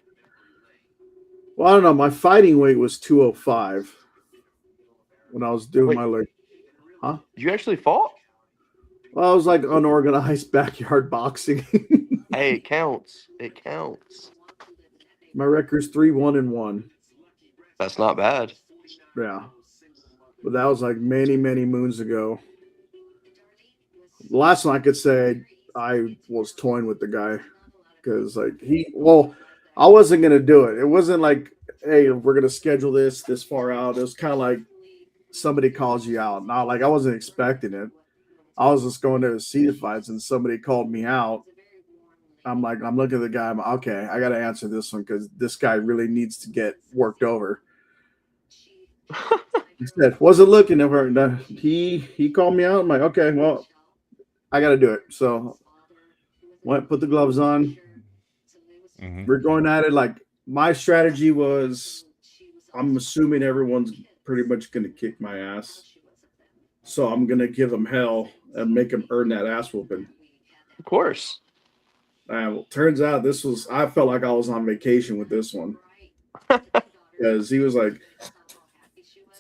Well, I don't know. My fighting weight was 205 when I was doing my leg. Huh? You actually fought? Well, I was like unorganized backyard boxing. Hey, it counts. It counts. My record's 3-1-1. That's not bad. Yeah. But that was like many, many moons ago. The last one I could say I was toying with the guy because I wasn't going to do it. It wasn't like, hey, we're going to schedule this far out. It was kind of like somebody calls you out. Not like I wasn't expecting it. I was just going there to see the fights and somebody called me out. I'm looking at the guy. I'm okay. I got to answer this one because this guy really needs to get worked over. He said, wasn't looking at her. He called me out. I'm like, okay, well, I got to do it. So went, put the gloves on. Mm-hmm. We're going at it. Like my strategy was, I'm assuming everyone's pretty much going to kick my ass. So I'm going to give them hell and make them earn that ass whooping. Of course. Well, turns out I felt like I was on vacation with this one. Because he was like,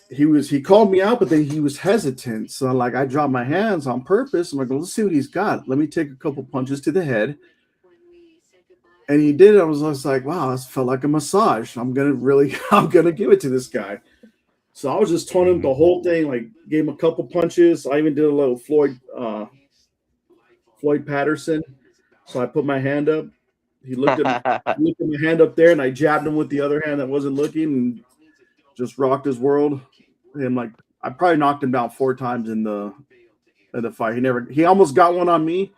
he called me out, but then he was hesitant. So like I dropped my hands on purpose. I'm like, well, let's see what he's got. Let me take a couple punches to the head. And he did it. I was just like, wow, this felt like a massage. I'm gonna give it to this guy. So I was just taunting him the whole thing, like gave him a couple punches. I even did a little Floyd Patterson. So I put my hand up. He looked at my hand up there, and I jabbed him with the other hand that wasn't looking, and just rocked his world. And like I probably knocked him down 4 times in the fight. He almost got one on me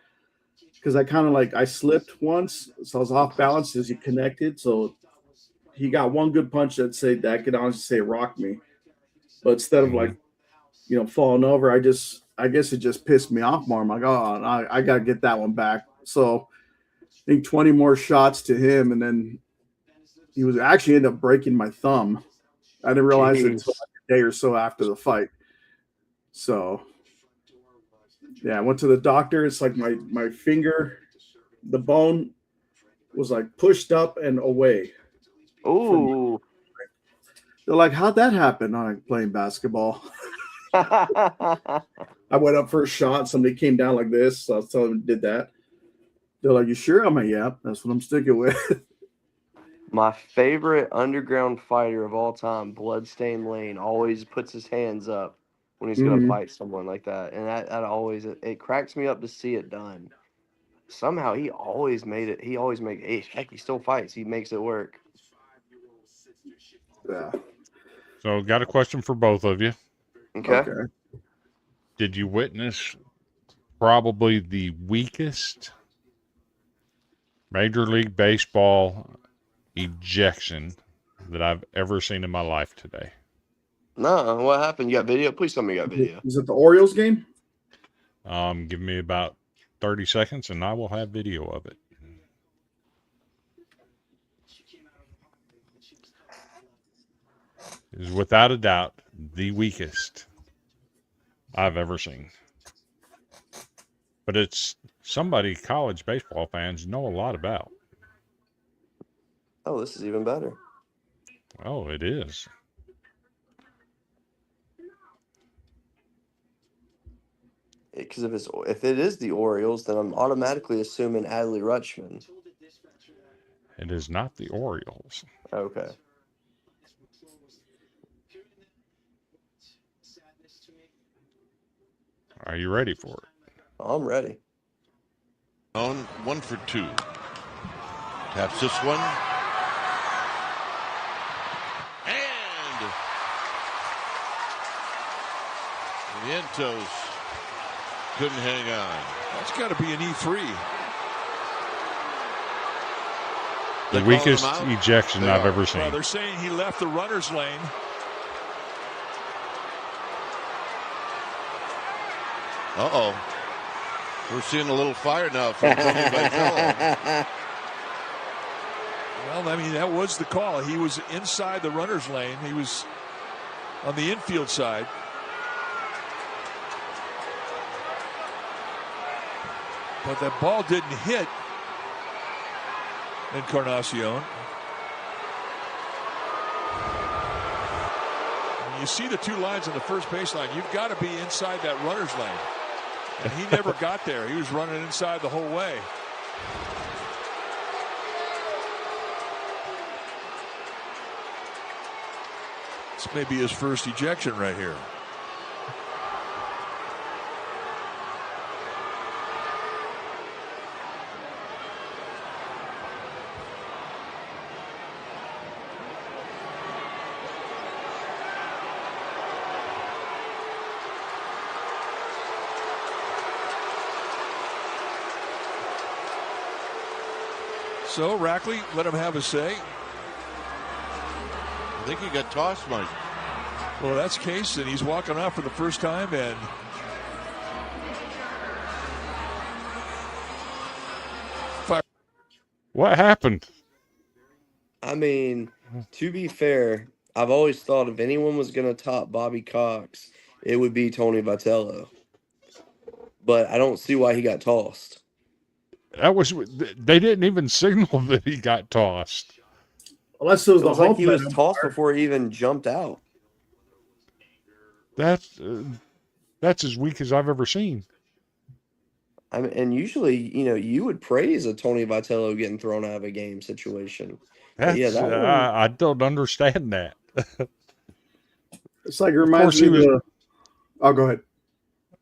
because I kind of like I slipped once, so I was off balance as he connected. So he got one good punch that I could honestly say rocked me. But instead of like, falling over, I guess it just pissed me off more. I'm like, oh, I gotta get that one back. So I think 20 more shots to him, and then he was actually ended up breaking my thumb. I didn't realize it until like a day or so after the fight. So yeah, I went to the doctor. It's like my finger, the bone was like pushed up and away. Ooh. They're like, how'd that happen? I'm like, playing basketball. I went up for a shot. Somebody came down like this. So I was telling them did that. They're like, you sure? I'm like, yeah, that's what I'm sticking with. My favorite underground fighter of all time, Bloodstained Lane, always puts his hands up when he's going to fight someone like that. And that always, it cracks me up to see it done. Somehow he always made it. Heck, he still fights. He makes it work. Yeah. So, got a question for both of you. Okay. Did you witness probably the weakest Major League Baseball ejection that I've ever seen in my life today? No, what happened? You got video? Please tell me you got video. Is it the Orioles game? Give me about 30 seconds and I will have video of it. It is without a doubt the weakest I've ever seen. But it's somebody college baseball fans know a lot about. Oh, this is even better. Oh, it is. Because if it is the Orioles, then I'm automatically assuming Adley Rutschman. It is not the Orioles. Okay. Are you ready for it? I'm ready. On 1 for 2. Taps this one. And Vientos couldn't hang on. That's got to be an E3. The weakest ejection I've ever seen. Well, they're saying he left the runner's lane. Uh-oh. We're seeing a little fire now from Tony Vitello. Well, I mean, that was the call. He was inside the runner's lane. He was on the infield side. But that ball didn't hit Encarnacion. You see the two lines on the first baseline. You've got to be inside that runner's lane. And he never got there. He was running inside the whole way. This may be his first ejection right here. So, Rackley, let him have a say. I think he got tossed, Mike. Well, that's the case, and he's walking off for the first time, and What happened? I mean, to be fair, I've always thought if anyone was going to top Bobby Cox, it would be Tony Vitello. But I don't see why he got tossed. They didn't even signal that he got tossed. Unless it was It the was like home he was plate tossed umpire. before he even jumped out. That's as weak as I've ever seen. I mean, and usually, you would praise a Tony Vitello getting thrown out of a game situation. But That's, that one, I don't understand that. It's like it reminds me of the. Oh, go ahead.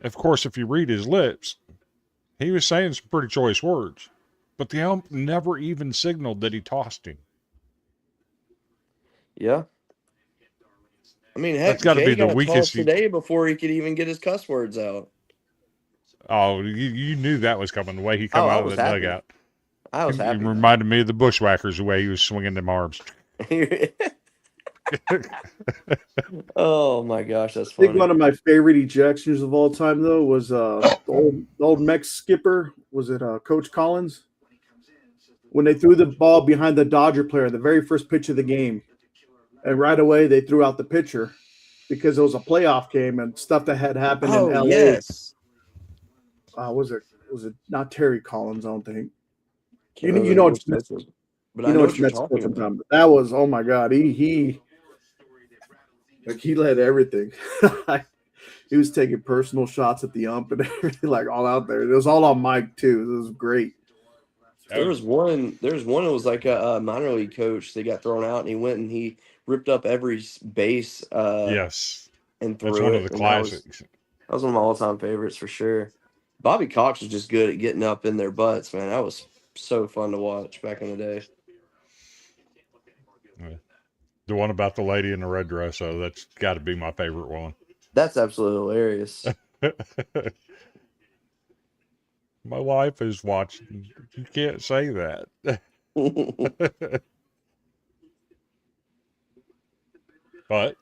Of course, if you read his lips, he was saying some pretty choice words, but the ump never even signaled that he tossed him. yeah. I mean, heck, That's got to be Jay the got weakest. tossed today before he could even get his cuss words out. Oh, you knew that was coming. The way he come Oh, I out of was the happy. dugout. I was He happy. reminded me of the Bushwhackers, the way he was swinging them arms. Oh my gosh, that's I think funny. one of my favorite ejections of all time, though, was the old Mex skipper. Was it Coach Collins? When they threw the ball behind the Dodger player, the very first pitch of the game, and right away they threw out the pitcher because it was a playoff game and stuff that had happened in Oh L.A. yes. Was it not Terry Collins? I don't think. Can't You remember know the it's names coaches, but you I know know it's what you're Mets talking coach I'm about. talking about. That was, oh my God, he like he led everything. He was taking personal shots at the ump and everything, like all out there. It was all on mic too. It was great. There was one. There was one. It was like a minor league coach that got thrown out, and he went and he ripped up every base Yes, and that's threw one of it, the and that was classics. one of my all time favorites for sure. Bobby Cox was just good at getting up in their butts, man. That was so fun to watch back in the day. The one about the lady in the red dress, so that's got to be my favorite one. That's absolutely hilarious. My wife is watching. You can't say that. But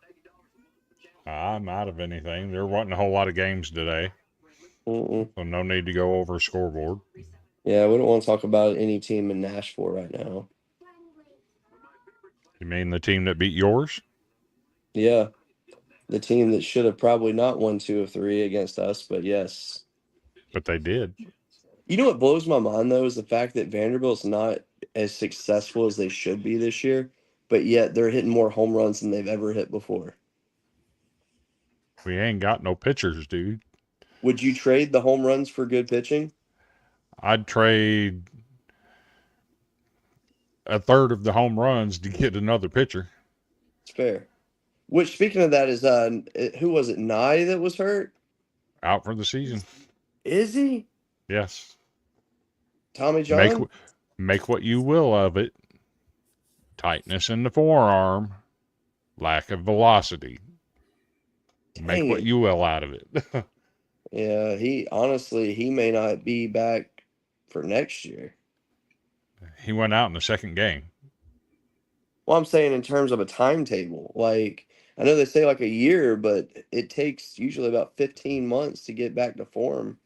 I'm out of anything. There wasn't a whole lot of games today, Mm-mm. so no need to go over a scoreboard. Yeah, we don't want to talk about any team in Nashville right now. You mean the team that beat yours? Yeah, the team that should have probably not won 2 of 3 against us, but yes. But they did. You know what blows my mind though is the fact that Vanderbilt's not as successful as they should be this year, but yet they're hitting more home runs than they've ever hit before. We ain't got no pitchers, dude. Would you trade the home runs for good pitching? I'd trade a third of the home runs to get another pitcher. It's fair. Which, speaking of that, is who was it? Nye that was hurt? Out for the season. Is he Yes. Tommy John? Make what you will of it. Tightness in the forearm, lack of velocity. Make Dang what it. you will out of it. Yeah, he may not be back for next year. He went out in the second game. Well, I'm saying in terms of a timetable, like I know they say like a year, but it takes usually about 15 months to get back to form.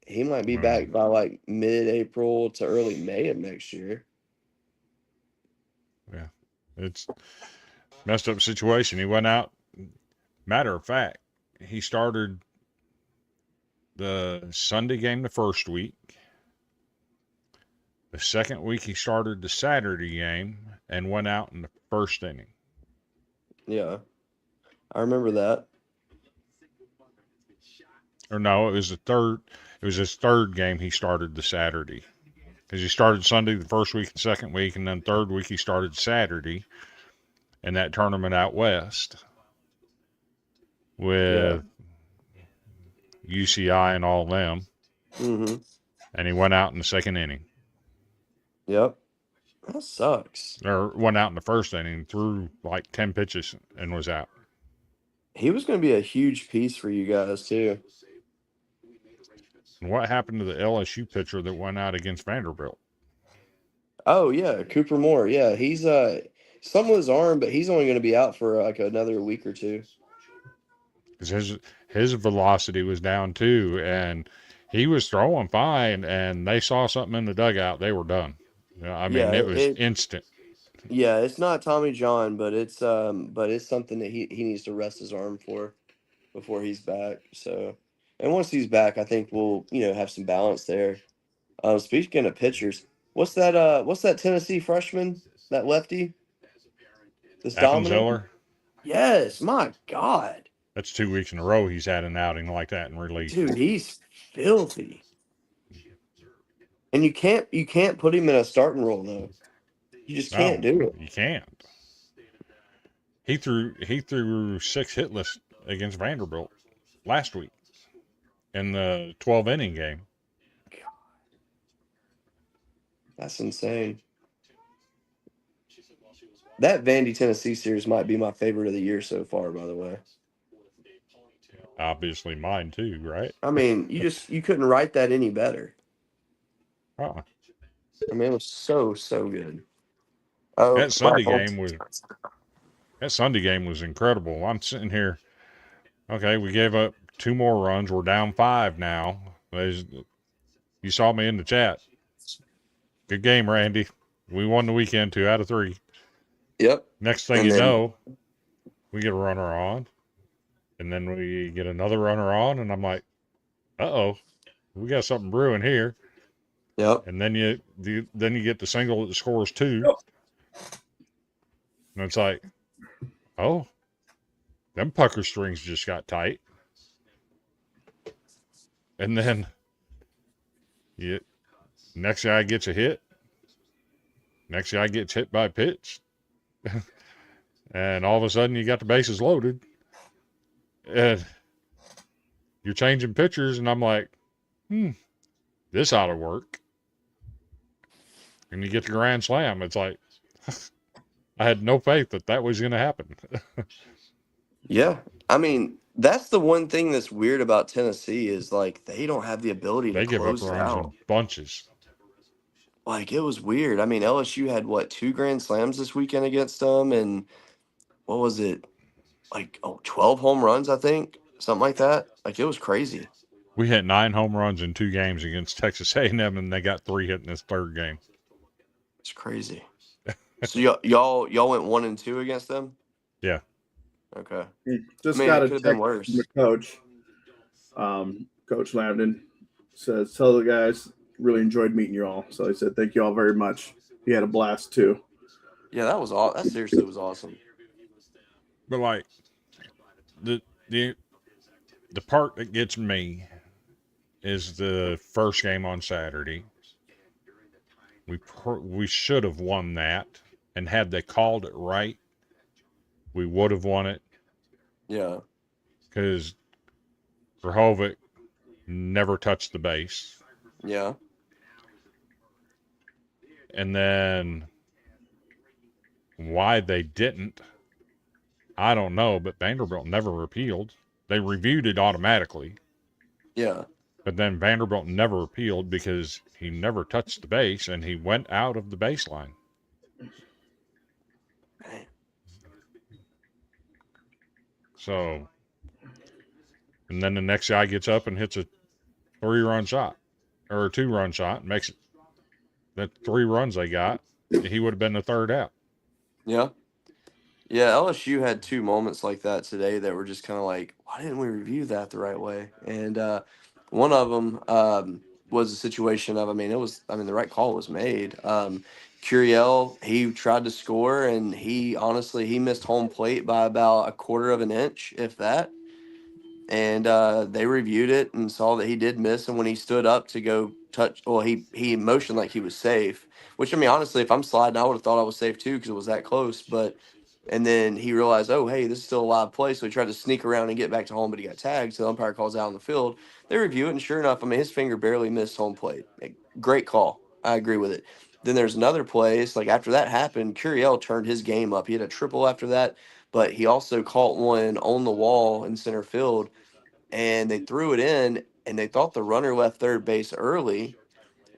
He might be back by like mid-April to early May of next year. Yeah. It's messed up situation. He went out. Matter of fact, he started the Sunday game the first week. The second week, he started the Saturday game and went out in the first inning. Yeah, I remember that. Or no, it was the third. It was his third game. He started the Saturday because he started Sunday the first week and second week, and then third week he started Saturday in that tournament out west with UCI and all them. Mm-hmm. And he went out in the second inning. Yep. That sucks. Or went out in the first inning, threw like 10 pitches, and was out. He was going to be a huge piece for you guys too. And what happened to the LSU pitcher that went out against Vanderbilt? Oh yeah, Cooper Moore. Yeah, he's something with his arm, but he's only going to be out for like another week or two. Because his velocity was down too, and he was throwing fine, and they saw something in the dugout. They were done. I mean, it was instant. Yeah, it's not Tommy John, but it's something that he needs to rest his arm for before he's back. So, and once he's back, I think we'll have some balance there. Speaking of pitchers, what's that Tennessee freshman, that lefty? This dominant? Appenzeller, Yes, my God. that's 2 weeks in a row he's had an outing like that in relief. Dude, he's filthy. And you can't put him in a starting role though. You just can't do it. You can't. He threw 6 hitless against Vanderbilt last week in the 12-inning game. That's insane. That Vandy Tennessee series might be my favorite of the year so far, by the way. Obviously, mine too, right? I mean, you couldn't write that any better. Uh-uh. I mean, it was so good. Oh, That my Sunday fault. game was that Sunday game was incredible. I'm sitting here. Okay, we gave up 2 more runs. We're down 5 now. You saw me in the chat. Good game, Randy. We won the weekend 2 out of 3. Yep. Next thing And you then, know, we get a runner on, and then we get another runner on, and I'm like, uh-oh, we got something brewing here. yep. And then you get the single that scores 2, and it's like, oh, them pucker strings just got tight. And then next guy gets a hit. Next guy gets hit by a pitch. And all of a sudden you got the bases loaded. And you're changing pitchers, and I'm like, this ought to work. And you get the grand slam. It's like, I had no faith that was going to happen. Yeah. I mean, that's the one thing that's weird about Tennessee is like they don't have the ability to They give up close it runs out. in bunches. Like it was weird. I mean, LSU had what 2 grand slams this weekend against them, and what was it? Like 12 home runs, I think, something like that. Like it was crazy. We hit 9 home runs in 2 games against Texas A&M, and they got 3 hit in this third game. It's crazy. So y'all went 1-2 against them. Yeah. Okay. Just I mean, got it a could have text been worse. from the coach. Coach Lambdin says, "Tell the guys really enjoyed meeting you all." So he said, "Thank you all very much." He had a blast too. Yeah, that was all. That seriously was awesome. But like the part that gets me is the first game on Saturday. We should have won that, and had they called it right, we would have won it. Yeah. Because Verhoeven never touched the base. Yeah. And then why they didn't, I don't know, but Vanderbilt never appealed. They reviewed it automatically. Yeah. But then Vanderbilt never appealed because he never touched the base and he went out of the baseline. So, and then the next guy gets up and hits a 3-run shot or a 2-run shot and makes it that 3 runs they got. He would have been the third out. Yeah. Yeah, LSU had 2 moments like that today that were just kind of like, why didn't we review that the right way? And one of them was a situation of, the right call was made. Curiel, he tried to score, and he missed home plate by about a quarter of an inch, if that. And they reviewed it and saw that he did miss. And when he stood up to go touch, well, he motioned like he was safe. Which, I mean, honestly, if I'm sliding, I would have thought I was safe too because it was that close. But and then he realized, oh, hey, this is still a live play. So he tried to sneak around and get back to home, but he got tagged. So the umpire calls out on the field. They review it, and sure enough, I mean, his finger barely missed home plate. Great call. I agree with it. Then there's another place, like after that happened, Curiel turned his game up. He had a triple after that, but he also caught one on the wall in center field, and they threw it in, and they thought the runner left third base early.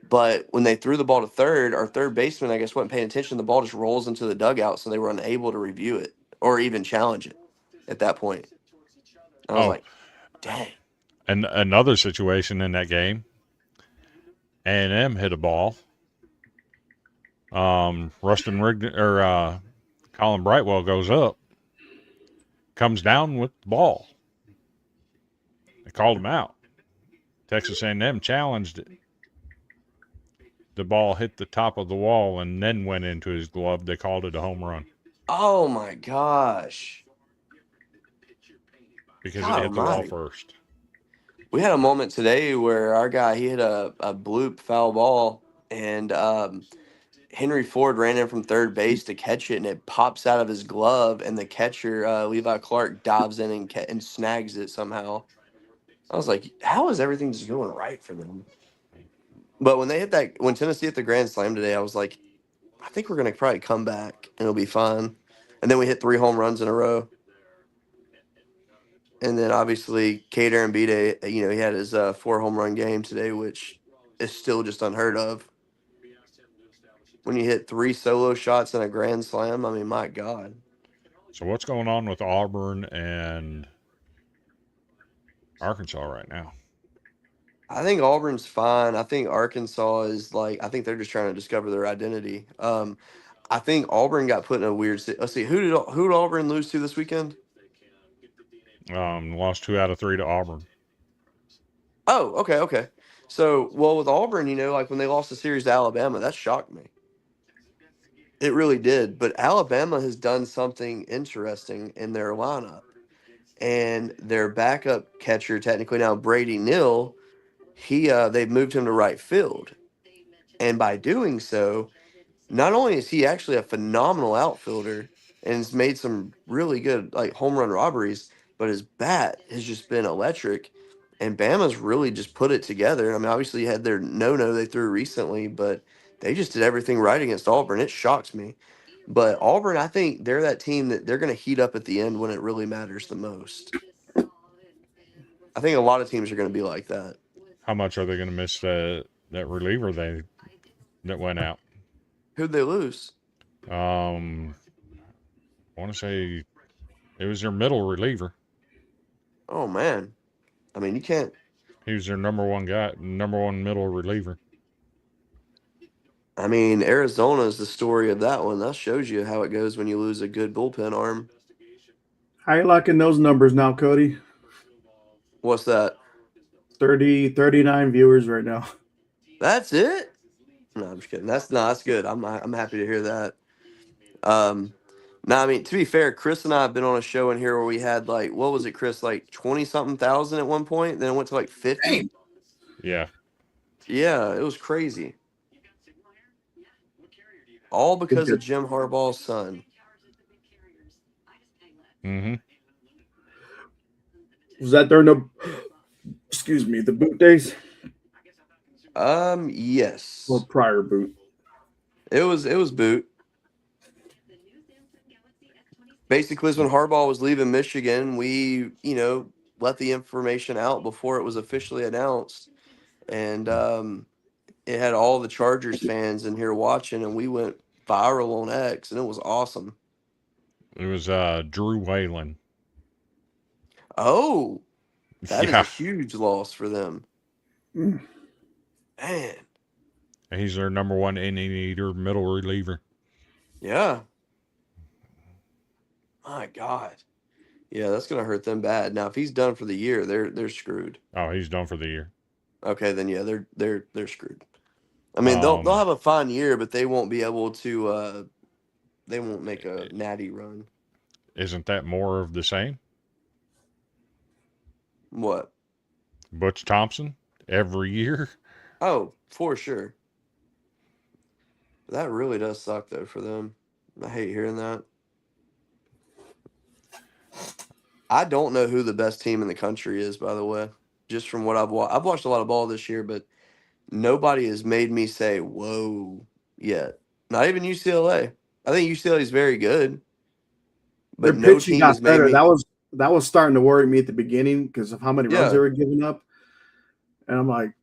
But when they threw the ball to third, our third baseman, I guess, wasn't paying attention. The ball just rolls into the dugout, so they were unable to review it or even challenge it at that point. I was Oh, like, dang. and another situation in that game, A&M hit a ball. Rustin Rigdon or Colin Brightwell goes up, comes down with the ball. They called him out. Texas A&M challenged it. The ball hit the top of the wall and then went into his glove. They called it a home run Oh, my gosh. because God it hit the wall almighty. first. We had a moment today where our guy, he hit a bloop foul ball, and Henry Ford ran in from third base to catch it, and it pops out of his glove, and the catcher, Levi Clark, dives in and snags it somehow. I was like, how is everything just going right for them? But when Tennessee hit the grand slam today, I was like, I think we're going to probably come back and it'll be fine. And then we hit 3 home runs in a row. And then obviously, Kate Arambide, he had his 4 home run game today, which is still just unheard of. When you hit 3 solo shots and a grand slam, I mean, my God. So what's going on with Auburn and Arkansas right now? I think Auburn's fine. I think Arkansas is I think they're just trying to discover their identity. I think Auburn got put in a weird. Let's see, who did Auburn lose to this weekend? Lost 2 out of 3 to Auburn. Oh, okay. So, well, with Auburn, when they lost the series to Alabama, that shocked me. It really did. But Alabama has done something interesting in their lineup, and their backup catcher, technically now Brady Neal, they've moved him to right field, and by doing so, not only is he actually a phenomenal outfielder and has made some really good home run robberies, but his bat has just been electric. And Bama's really just put it together. I mean, obviously you had their no they threw recently, but they just did everything right against Auburn. It shocks me. But Auburn, I think they're that team that they're going to heat up at the end when it really matters the most. I think a lot of teams are going to be like that. How much are they going to miss that reliever that went out? Who'd they lose? I want to say it was their middle reliever. Oh, man. I mean, you can't. He was their number one middle reliever. I mean, Arizona is the story of that one. That shows you how it goes when you lose a good bullpen arm. How you liking those numbers now, Cody? What's that? 39 viewers right now. That's it? No, I'm just kidding. That's good. I'm happy to hear that. Now, I mean, to be fair, Chris and I have been on a show in here where we had what was it, Chris? 20-something thousand at one point. Then it went to 50. Yeah. Yeah, it was crazy. All because of Jim Harbaugh's son. Mm-hmm. Was that during the boot days? Yes. Or prior boot? It was boot. Basically, when Harbaugh was leaving Michigan, we, let the information out before it was officially announced. And it had all the Chargers fans in here watching, and we went viral on X, and it was awesome. It was Drew Whalen. Oh, that is a huge loss for them. Man. He's their number one inning eater, middle reliever. Yeah. My God. Yeah, that's gonna hurt them bad. Now, if he's done for the year, they're screwed. Oh, he's done for the year. Okay, then yeah, they're screwed. I mean, they'll have a fine year, but they won't be able to. They won't make a natty run. Isn't that more of the same? What? Butch Thompson every year. Oh, for sure. That really does suck though for them. I hate hearing that. I don't know who the best team in the country is, by the way. Just from what I've watched. I've watched a lot of ball this year, but nobody has made me say, whoa, yet. Not even UCLA. I think UCLA is very good. But their no pitching team got has made better. me. That was starting to worry me at the beginning because of how many runs they were giving up. And I'm like,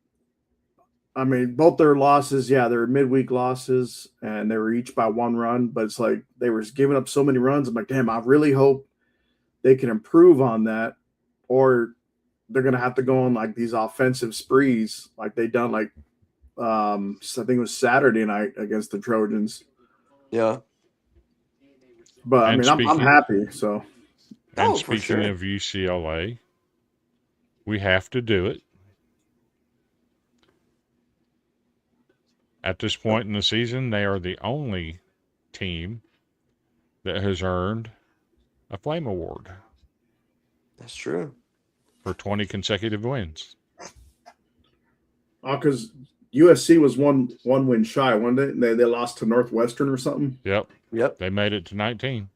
I mean, both their losses, they were midweek losses, and they were each by 1 run. But it's like they were giving up so many runs. I'm like, damn, I really hope they can improve on that, or they're going to have to go on these offensive sprees like they done I think it was Saturday night against the Trojans. Yeah. But I mean, I'm happy. So. And speaking of UCLA, we have to do it. At this point in the season, they are the only team that has earned a Flame Award. That's true. For 20 consecutive wins. Oh, because USC was one win shy, wasn't they? They lost to Northwestern or something. Yep. They made it to 19.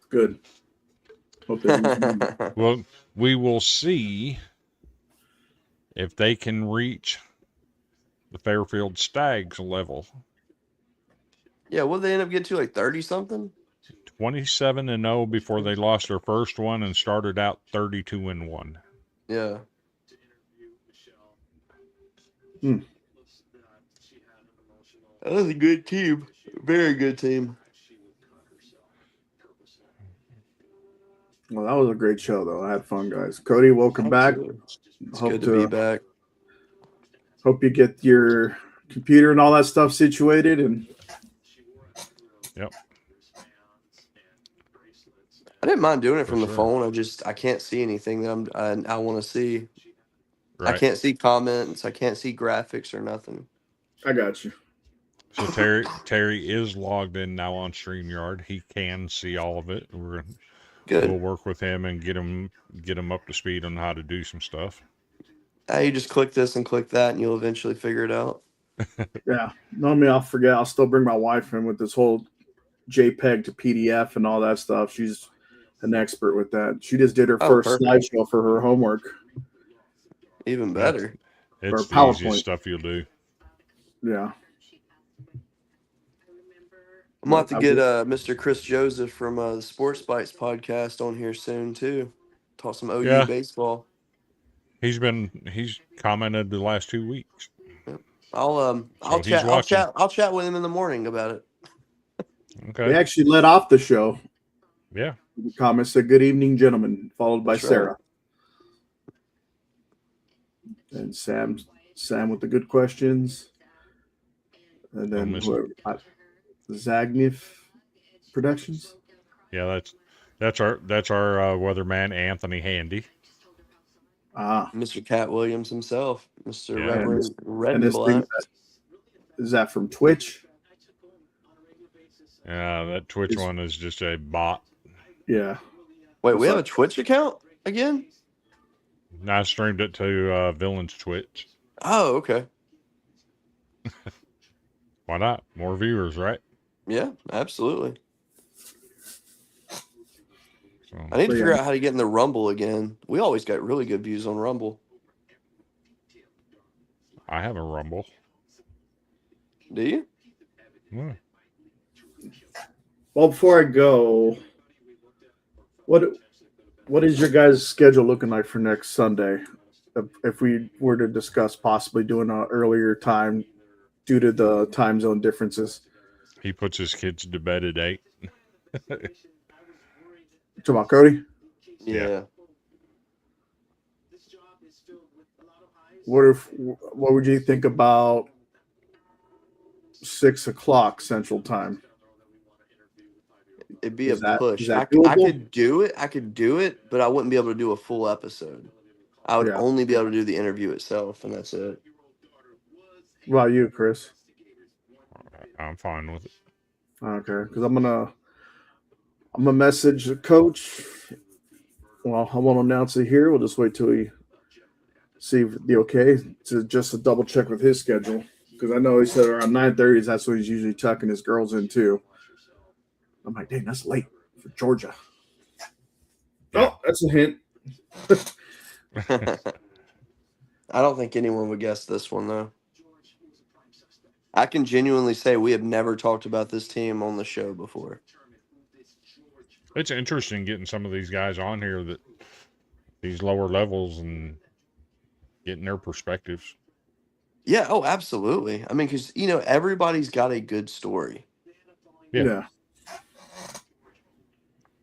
Good. Hope they well, we will see if they can reach the Fairfield Stags level. Yeah, what did they end up getting to, like 30 something? 27-0 before they lost their first one and started out 32-1. Yeah. That was a good team. Very good team. Well, that was a great show, though. I had fun, guys. Cody, welcome back. Absolutely. It's Hope good to be back. Hope you get your computer and all that stuff situated. And Yep. I didn't mind doing it For from the sure. phone. I can't see anything that I want to see. Right. I can't see comments. I can't see graphics or nothing. I got you. So Terry is logged in now on StreamYard. He can see all of it. We'll Good. work with him and get him up to speed on how to do some stuff. You just click this and click that, and you'll eventually figure it out. Yeah. Normally I'll forget. I'll still bring my wife in with this whole JPEG to PDF and all that stuff. She's an expert with that. She just did her first perfect. slideshow for her homework. Even better. It's Or the PowerPoint. easiest stuff you'll do. Yeah. I'm going to have to get Mr. Chris Joseph from the Sports Bites podcast on here soon, too. Talk some OU Yeah. baseball. He's commented the last 2 weeks. I'll he's watching. I'll chat with him in the morning about it. Okay. They actually led off the show. Yeah. The comment said, "Good evening, gentlemen," followed by That's Sarah. And Sam with the good questions. And then whoever, Zagnif Productions. Yeah, that's our weatherman Anthony Handy. Mr. Cat Williams himself, Mr. Yeah. Reverend Red And and this thing Black. is that from Twitch? Yeah, that Twitch one is just a bot. Yeah. Wait, we have a Twitch account again? I streamed it to Villain's Twitch. Oh, okay. Why not? More viewers, right? Yeah, absolutely. So, I need to figure out how to get in the Rumble again. We always got really good views on Rumble. I have a Rumble. Do you? Yeah. Well, before I go, what is your guys' schedule looking like for next Sunday? If we were to discuss possibly doing an earlier time due to the time zone differences. He puts his kids to bed at 8. Talking about Cody? Yeah. What would you think about 6 o'clock Central Time? It'd be a push. I could do it. I could do it, but I wouldn't be able to do a full episode. I would only be able to do the interview itself, and that's it. What about you, Chris? I'm fine with it. Okay, because I'm gonna message the coach. Well, I won't announce it here. We'll just wait till we see the okay to double check with his schedule, because I know he said around 9:30. That's what he's usually tucking his girls in too. I'm like, dang, that's late for Georgia. Yeah. Oh, that's a hint. I don't think anyone would guess this one, though. I can genuinely say we have never talked about this team on the show before. It's interesting getting some of these guys on here that these lower levels and getting their perspectives. Yeah, oh, absolutely. I mean, because, everybody's got a good story. Yeah.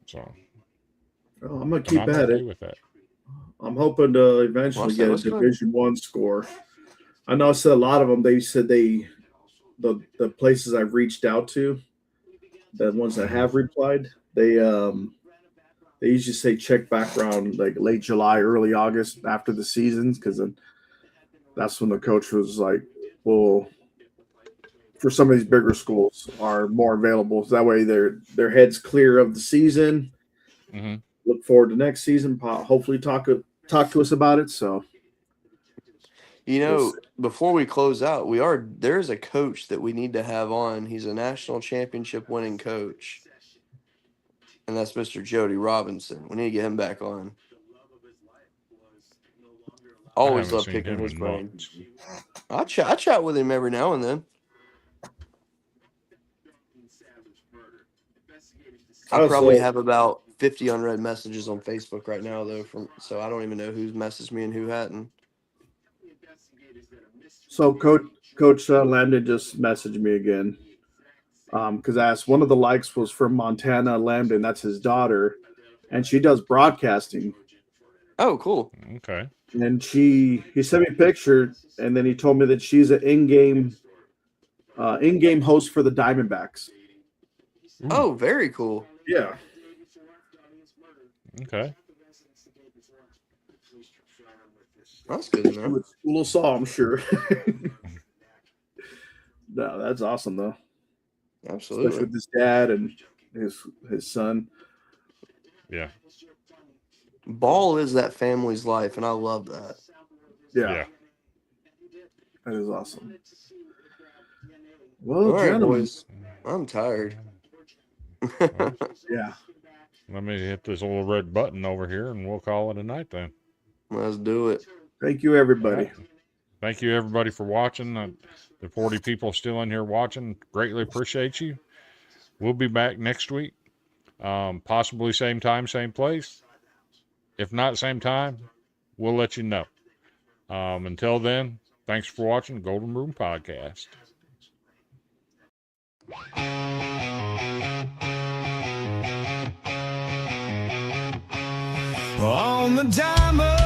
So Well, I'm gonna keep at it. With that. I'm hoping to eventually get a Division I score. I know I said a lot of them. They said the places I've reached out to, the ones that have replied, they usually say check back around like late July, early August after the seasons, because that's when the coach was like, well, for some of these bigger schools are more available. So that way their heads clear of the season. Mm-hmm. Look forward to next season. Hopefully talk to us about it. So, before we close out, there's a coach that we need to have on. He's a national championship winning coach, and that's Mr. Jody Robinson. We need to get him back on. Always love picking his brain. I chat with him every now and then. I Oh, probably so- have about 50 unread messages on Facebook right now, though. So I don't even know who's messaged me and who hadn't. So Coach Lambdin just messaged me again because I asked, one of the likes was from Montana Lambdin. That's his daughter, and she does broadcasting. Oh, cool. Okay. And he sent me a picture, and then he told me that she's an in-game host for the Diamondbacks. Oh, very cool. Yeah. Okay. That's good to She know. was cool as saw, I'm sure. No, that's awesome though. Especially Absolutely. with his dad and his son. Yeah. Ball is that family's life, and I love that. Yeah. Yeah. That is awesome. Well, All right, gentlemen. boys. I'm tired. Yeah. Let me hit this little red button over here, and we'll call it a night then. Let's do it. Thank you, everybody. Thank you, everybody, for watching. The 40 people still in here watching, greatly appreciate you. We'll be back next week, possibly same time, same place. If not same time, we'll let you know. Until then, thanks for watching Golden Room Podcast. On the diamond.